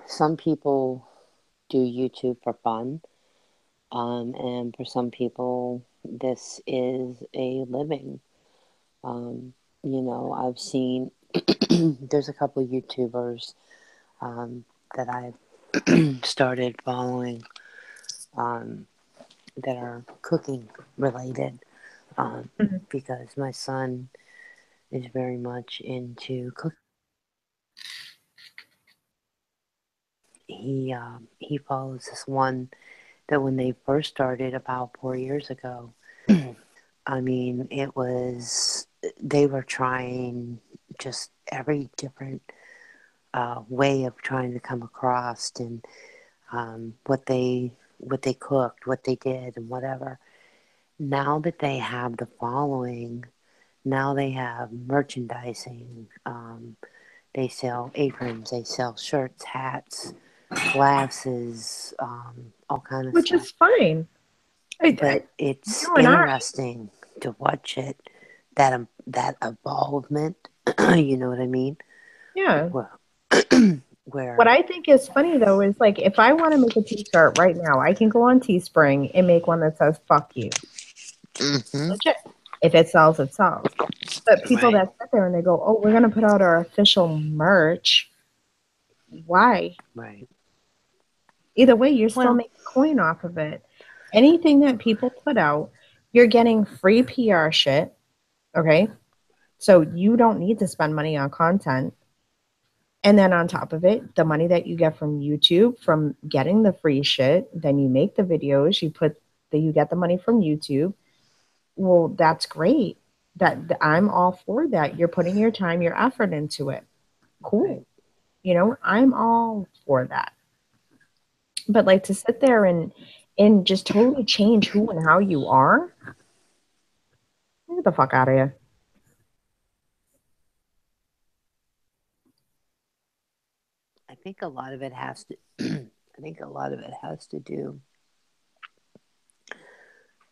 some people do YouTube for fun. And for some people, this is a living. Um, I've seen there's a couple of YouTubers that I've started following um, that are cooking related Mhm. because my son is very much into cooking. He follows this one that when they first started about 4 years ago. I mean, it was they were trying just every different way of trying to come across and what they cooked, what they did, and whatever. Now that they have the following, now they have merchandising. They sell aprons, they sell shirts, hats, glasses, all kind of Which stuff. is fine. But it's You and I, interesting to watch it. That evolvement, you know what I mean? yeah. Well, What where I think is funny though is like if I want to make a t-shirt right now, I can go on Teespring and make one that says fuck you. hmm Legit. If it sells, it sells. But people right, that sit there and they go, "Oh, we're gonna put out our official merch." Why? right. Either way, you're still Well, making coin off of it. Anything that people put out, you're getting free PR shit. Okay. So you don't need to spend money on content. And then on top of it, the money that you get from YouTube from getting the free shit, then you make the videos, you get the money from YouTube. Well, that's great. I'm all for that. You're putting your time, your effort into it. right. Cool. I'm all for that. But like to sit there and just totally change who and how you are, get the fuck out of here. I think a lot of it has to. I think a lot of it has to do,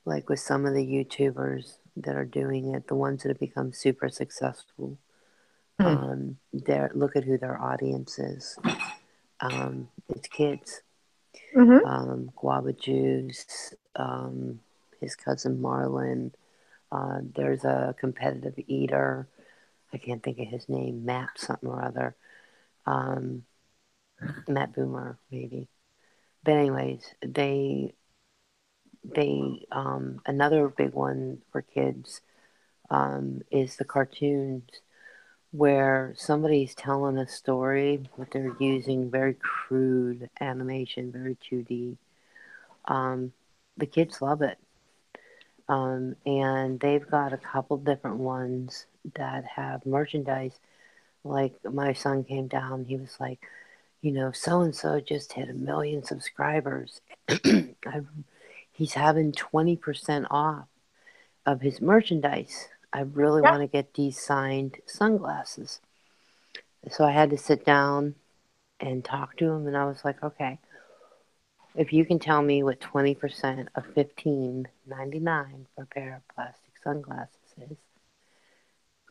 like with some of the YouTubers that are doing it, the ones that have become super successful. Mm-hmm. Look at who their audience is. It's kids. Mm-hmm. Guava Juice, his cousin Marlon. There's a competitive eater. I can't think of his name. Matt something or other. Um, Matt Boomer maybe. But anyways, they another big one for kids is the cartoons where somebody's telling a story, but they're using very crude animation, very 2D. Um, the kids love it. And they've got a couple different ones that have merchandise. Like my son came down, he was like, so and so just hit 1 million subscribers. He's having 20% off of his merchandise. I really Yeah. want to get these signed sunglasses. So I had to sit down and talk to him, and I was like, okay, if you can tell me what 20% of $15.99 for a pair of plastic sunglasses is,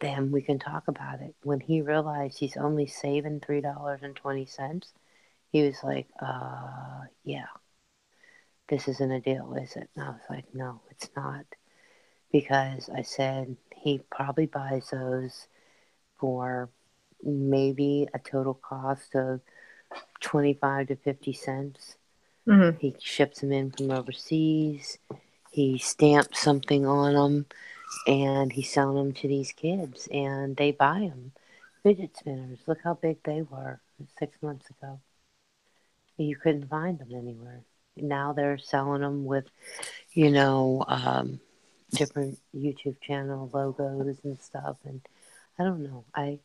then we can talk about it. When he realized he's only saving $3.20, he was like, yeah, this isn't a deal, is it? And I was like, no, it's not. Because I said he probably buys those for maybe a total cost of 25 to 50 cents. Mhm. He ships them in from overseas. He stamps something on them, and he's selling them to these kids, and they buy them. Fidget spinners. Look how big they were 6 months ago. You couldn't find them anywhere. Now they're selling them with, different YouTube channel logos and stuff. And I don't know. I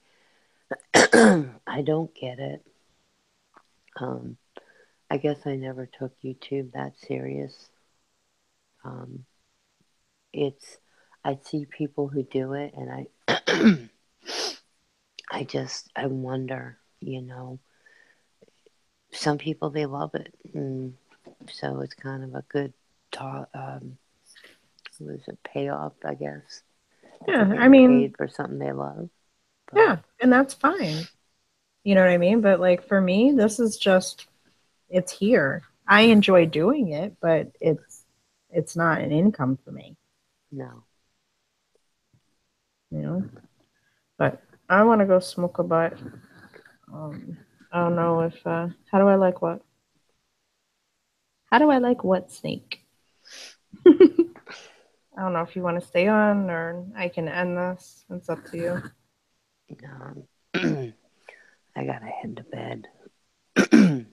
don't get it. I guess I never took YouTube that serious. Um, it's I see people who do it, and I wonder. Some people they love it, and so it's kind of a good talk. Was it payoff? I guess Yeah, they're I getting mean, paid for something they love. But, yeah, and that's fine. You know what I mean? But like for me, this is just it's here. I enjoy doing it, but it's not an income for me. no. You know. But I want to go smoke a butt. I don't know if how do I like what? How do I like what snake? I don't know if you want to stay on or I can end this. It's up to you. I gotta head to bed. I'm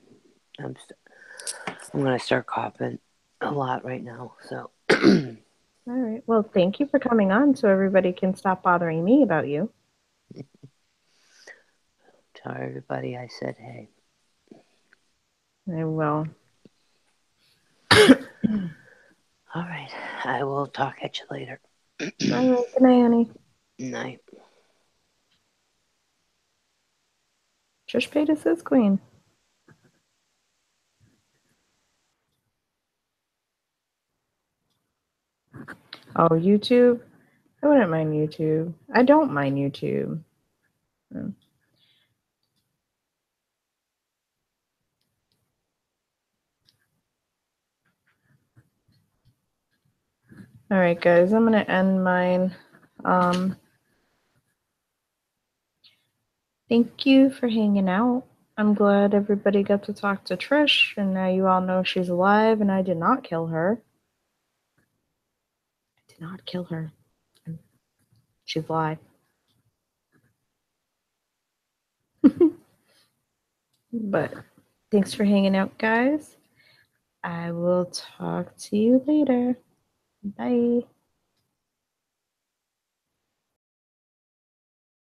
gonna start coughing a lot right now. So. All right. Well, thank you for coming on so everybody can stop bothering me about you. Tell everybody I said hey. I will. All right. I will talk at you later. All right. Good night, honey. Night. Trish Paytas is queen. Oh, YouTube? I wouldn't mind YouTube. I don't mind YouTube. All right, guys, I'm going to end mine. Thank you for hanging out. I'm glad everybody got to talk to Trish, and now you all know she's alive, and I did not kill her. I did not kill her. She's alive. But thanks for hanging out, guys. I will talk to you later. Bye.